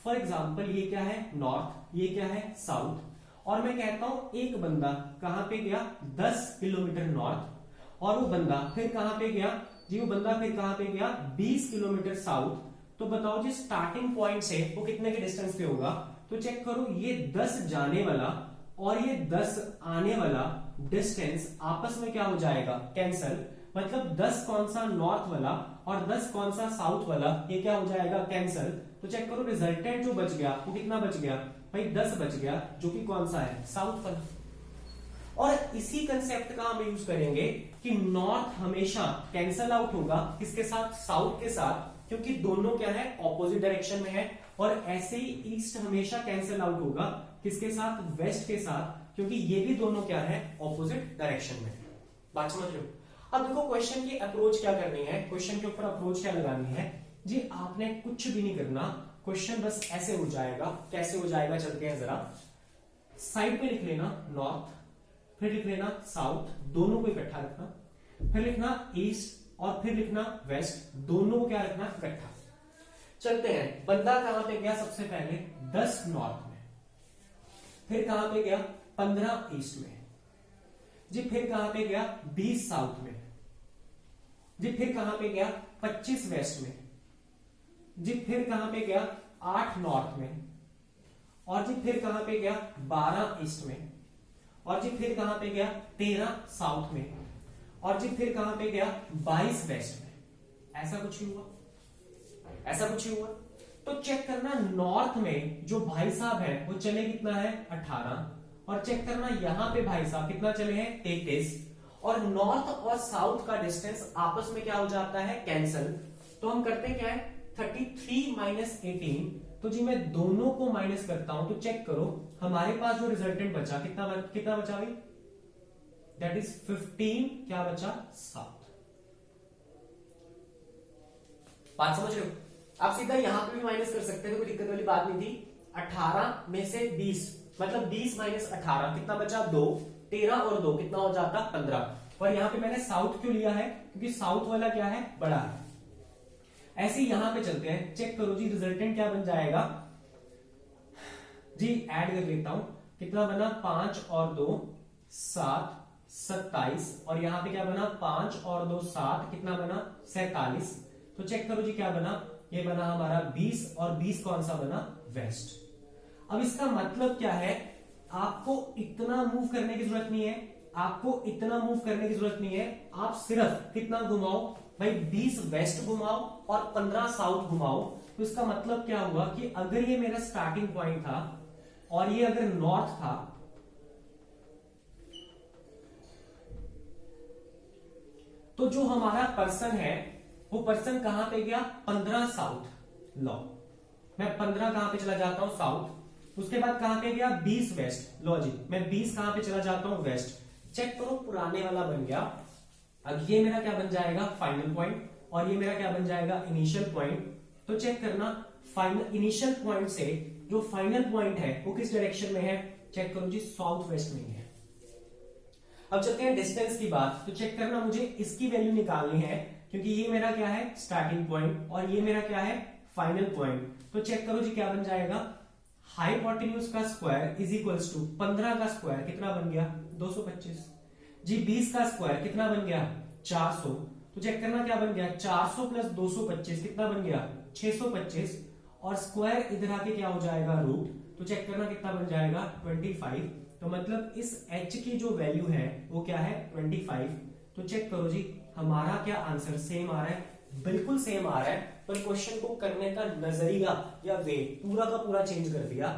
फॉर एग्जाम्पल ये क्या है? नॉर्थ, ये क्या है? साउथ। और मैं कहता हूं एक बंदा कहां पे गया? 10 किलोमीटर नॉर्थ। और वो बंदा फिर कहां पे गया जी? वो बंदा फिर कहां पे गया? 20 किलोमीटर साउथ। तो बताओ जी स्टार्टिंग पॉइंट से वो कितने के डिस्टेंस पे होगा? तो चेक करो, ये 10 जाने वाला और ये 10 आने वाला डिस्टेंस आपस में क्या हो जाएगा? कैंसल। मतलब 10 कौन सा? नॉर्थ वाला, और 10 कौन सा? साउथ वाला। ये क्या हो जाएगा? कैंसल। तो चेक करो रिजल्टेंट जो बच गया वो कितना बच गया भाई? 10 बच गया, जो कि कौन सा है? साउथ वाला। और इसी कंसेप्ट का हम यूज करेंगे कि नॉर्थ हमेशा कैंसल आउट होगा किसके साथ? साउथ के साथ, क्योंकि दोनों क्या है? ऑपोजिट डायरेक्शन में है। और ऐसे ही ईस्ट हमेशा कैंसल आउट होगा किसके साथ? वेस्ट के साथ, क्योंकि ये भी दोनों क्या है? ऑपोजिट डायरेक्शन में। बात समझ रहे हो? अब देखो क्वेश्चन की अप्रोच क्या करनी है, क्वेश्चन के ऊपर अप्रोच क्या लगानी है जी। आपने कुछ भी नहीं करना, क्वेश्चन बस ऐसे हो जाएगा। कैसे हो जाएगा चलते हैं जरा। साइड पे लिख लेना नॉर्थ, फिर लिख लेना साउथ, दोनों को इकट्ठा रखना, फिर लिखना ईस्ट और फिर लिखना वेस्ट, दोनों को क्या रखना? इकट्ठा। चलते हैं, बंदा कहां पे गया? सबसे पहले 10 नॉर्थ में, फिर कहां पे गया? 15 ईस्ट में जी, फिर कहां पे गया? 20 साउथ में जी, फिर कहां पे गया? 25 वेस्ट में जी, फिर कहां पे गया? 8 नॉर्थ में, और जी फिर कहां पे गया? 12 ईस्ट में, और जी फिर कहां पे गया? 13 साउथ में, और जी फिर कहां पे गया? 22 वेस्ट में। ऐसा कुछ ही हुआ? ऐसा कुछ ही हुआ? तो चेक करना, नॉर्थ में जो भाई साहब है वो चले कितना है? 18। और चेक करना यहां पे भाई साहब कितना चले हैं? 33। और नॉर्थ और साउथ का डिस्टेंस आपस में क्या हो जाता है? कैंसल। तो हम करते क्या है? 33 माइनस 18। तो जी मैं दोनों को माइनस करता हूं, तो चेक करो हमारे पास जो रिजल्टेंट बचा कितना बचा भाई? That is 15। क्या बचा? साउथ। बात समझ रहे हो? आप सीधा यहां पे भी माइनस कर सकते थे, कोई दिक्कत वाली बात नहीं थी। 18 में से 20 मतलब 20 माइनस 18 कितना बचा? 2। 13 और 2 कितना हो जाता? 15। और यहाँ पे मैंने साउथ क्यों लिया है, क्योंकि साउथ वाला क्या है, बड़ा है। ऐसे ही यहां पे चलते हैं, चेक करो जी रिजल्टेंट क्या बन जाएगा जी, ऐड कर लेता हूं, कितना बना 5 और 2 7 27, और यहां पे क्या बना 5 और 2 7, कितना बना 47। तो चेक करो जी क्या बना, ये बना हमारा 20 और 20 कौन सा बना, वेस्ट। अब इसका मतलब क्या है, आपको इतना मूव करने की जरूरत नहीं है, आपको इतना मूव करने की जरूरत नहीं है, आप सिर्फ कितना घुमाओ भाई, 20 वेस्ट घुमाओ और 15 साउथ घुमाओ। तो इसका मतलब क्या हुआ कि अगर ये मेरा स्टार्टिंग पॉइंट था और ये अगर नॉर्थ था, तो जो हमारा पर्सन है वो पर्सन कहां पे गया, 15 साउथ। लो मैं 15 कहां पे चला जाता हूं, साउथ। उसके बाद कहां पे गया, 20 वेस्ट। लो जी मैं 20 कहां पे चला जाता हूं, वेस्ट। चेक करो पुराने वाला बन गया। अब ये मेरा क्या बन जाएगा, फाइनल पॉइंट, और ये मेरा क्या बन जाएगा, इनिशियल पॉइंट। तो चेक करना, फाइनल इनिशियल पॉइंट से जो फाइनल पॉइंट है वो किस डायरेक्शन में है, चेक करो जी साउथ वेस्ट में है। अब चलते हैं डिस्टेंस की बात। तो चेक करना, मुझे इसकी वैल्यू निकालनी है, क्योंकि ये मेरा क्या है, स्टार्टिंग पॉइंट, और ये मेरा क्या है, फाइनल पॉइंट। तो चेक करो जी क्या बन जाएगा, हाइपोटेन्यूज का स्क्वायर इज इक्वल्स टू 15 का स्क्वायर कितना बन गया, 225 जी, 20 का स्क्वायर कितना बन गया, 400। तो चेक करना क्या बन गया, 400 प्लस 225 कितना बन गया, 625, और स्क्वायर इधर आके क्या हो जाएगा, रूट। तो चेक करना कितना बन जाएगा, 25। तो मतलब इस h की जो वैल्यू है वो क्या है, 25। तो चेक करो जी हमारा क्या आंसर सेम आ रहा है, बिल्कुल सेम आ रहा है, पर क्वेश्चन को करने का नजरिया या वे पूरा का पूरा चेंज कर दिया।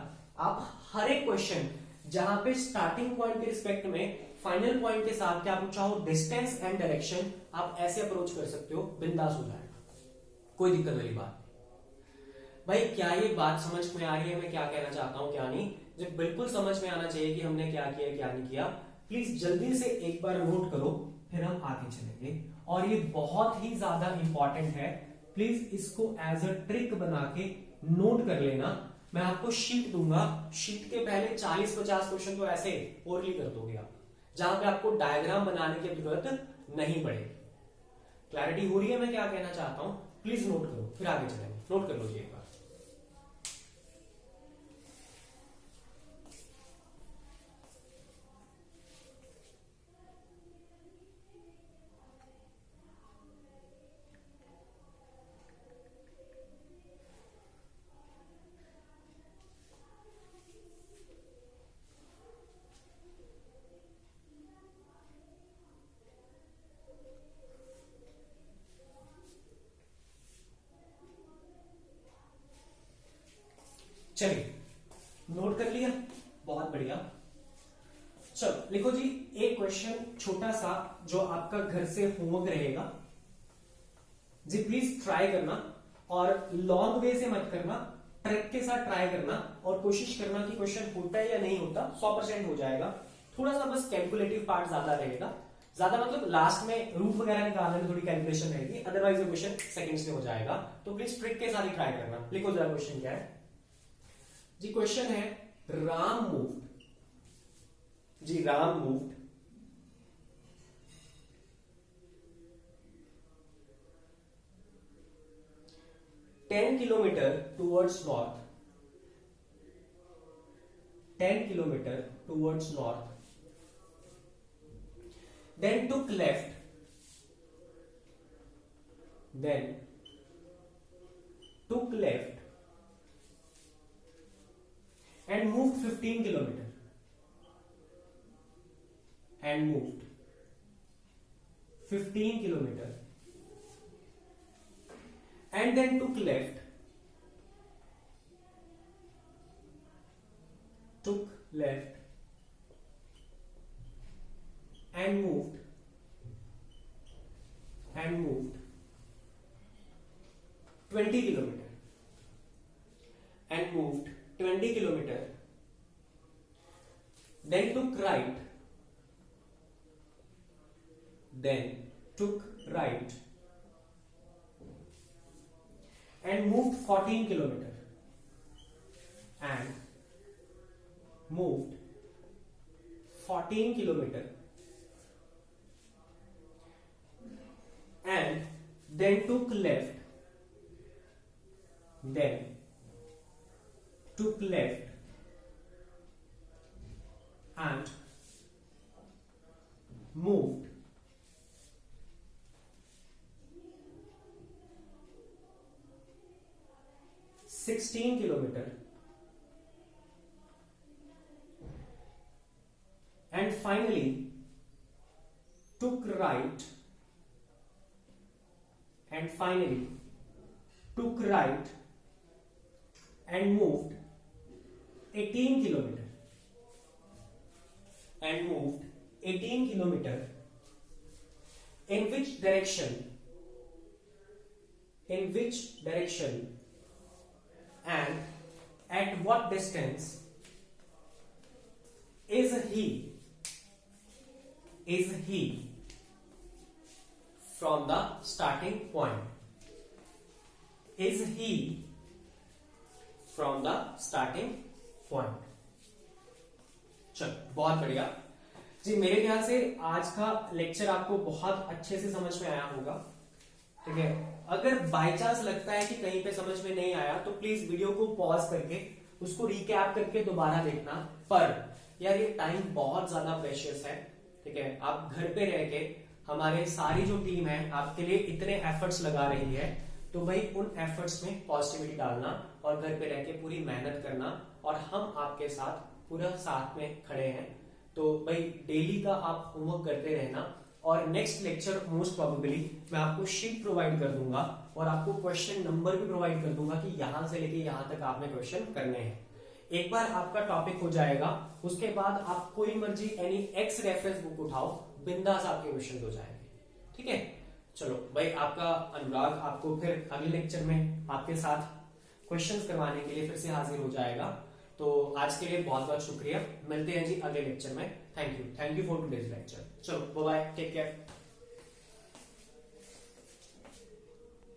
आप हर एक क्वेश्चन जहां पे स्टार्टिंग पॉइंट के रिस्पेक्ट में फाइनल पॉइंट के साथ क्या पूछा हो, डिस्टेंस एंड डायरेक्शन, आप ऐसे अप्रोच कर सकते हो, बिंदास हो जाएगा, कोई दिक्कत वाली बात नहीं। भाई क्या ये बात समझ में आ रही है, मैं क्या कहना चाहता हूं क्या नहीं, जब बिल्कुल समझ में आना चाहिए कि हमने क्या किया क्या नहीं किया। प्लीज जल्दी से एक बार नोट करो, फिर हम आगे चलेंगे। और ये बहुत ही ज्यादा इंपॉर्टेंट है, प्लीज इसको एज अ ट्रिक बना के नोट कर लेना। मैं आपको शीट दूंगा, शीट के पहले 40-50 क्वेश्चन तो ऐसे ओरली कर दोगे आप, जहां पे आपको डायग्राम बनाने की जरूरत नहीं पड़ेगी। क्लैरिटी हो रही है मैं क्या कहना चाहता हूं, प्लीज नोट करो, फिर आगे चलेंगे। नोट कर लो जी एक बार। चलिए नोट कर लिया, बहुत बढ़िया। चलो लिखो जी एक क्वेश्चन छोटा सा जो आपका घर से होमवर्क रहेगा जी, प्लीज ट्राई करना, और लॉन्ग वे से मत करना, ट्रिक के साथ ट्राई करना, और कोशिश करना कि क्वेश्चन होता है या नहीं होता, 100% हो जाएगा। थोड़ा सा बस कैलकुलेटिव पार्ट ज्यादा रहेगा, ज्यादा मतलब लास्ट में रूट वगैरह निकालने में थोड़ी कैलकुलेशन रहेगी, अदरवाइज ये क्वेश्चन सेकंड्स में हो जाएगा। तो प्लीज ट्रिक के साथ ही ट्राई करना। लिखो जरा क्वेश्चन क्या है जी, क्वेश्चन है Ram moved ji, Ram moved 10 kilometer towards north, 10 kilometer towards north, then took left, and moved 15 kilometer, and moved 15 kilometer, and then took left, and moved 20 kilometer, and moved 20 kilometer, then took right, and moved 14 kilometer, then took left, and moved 16 kilometer, and finally took right, and moved 18 kilometer, in which direction and at what distance is he from the starting point? चलो, बहुत बढ़िया जी। मेरे ख्याल से आज का lecture आपको बहुत अच्छे से समझ में आया होगा। ठीक है, अगर बाय चांस लगता है कि कहीं पे समझ में नहीं आया तो प्लीज वीडियो को पॉज करके उसको रिकैप करके दोबारा देखना। पर यार ये टाइम बहुत ज्यादा प्रेशियस है। ठीक है, आप घर पे रह के हमारे सारी जो टीम है आपके लिए इतने एफर्ट्स लगा रही है, तो भाई उन एफर्ट्स में पॉजिटिविटी डालना और घर पे रह के पूरी मेहनत करना, और हम आपके साथ पूरा साथ में खड़े हैं। तो भाई डेली का आप होमवर्क करते रहना, और नेक्स्ट लेक्चर मोस्ट प्रोबेबली मैं आपको शीट प्रोवाइड कर दूंगा और आपको क्वेश्चन नंबर भी प्रोवाइड कर दूंगा कि यहां से लेके यहां तक आपने क्वेश्चन करने हैं। एक बार आपका टॉपिक हो जाएगा, उसके बाद आप कोई मर्जी एनी एक्स रेफरेंस बुक उठाओ, बिंदास आपके क्वेश्चन हो जाएंगे। ठीक है, चलो भाई, आपका अनुराग आपको फिर अगले लेक्चर में आपके साथ क्वेश्चंस करवाने के लिए फिर से हाजिर हो जाएगा। तो आज के लिए बहुत बहुत शुक्रिया, मिलते हैं जी अगले लेक्चर में। Thank you for today's lecture. चलो बाय बाय, टेक केयर।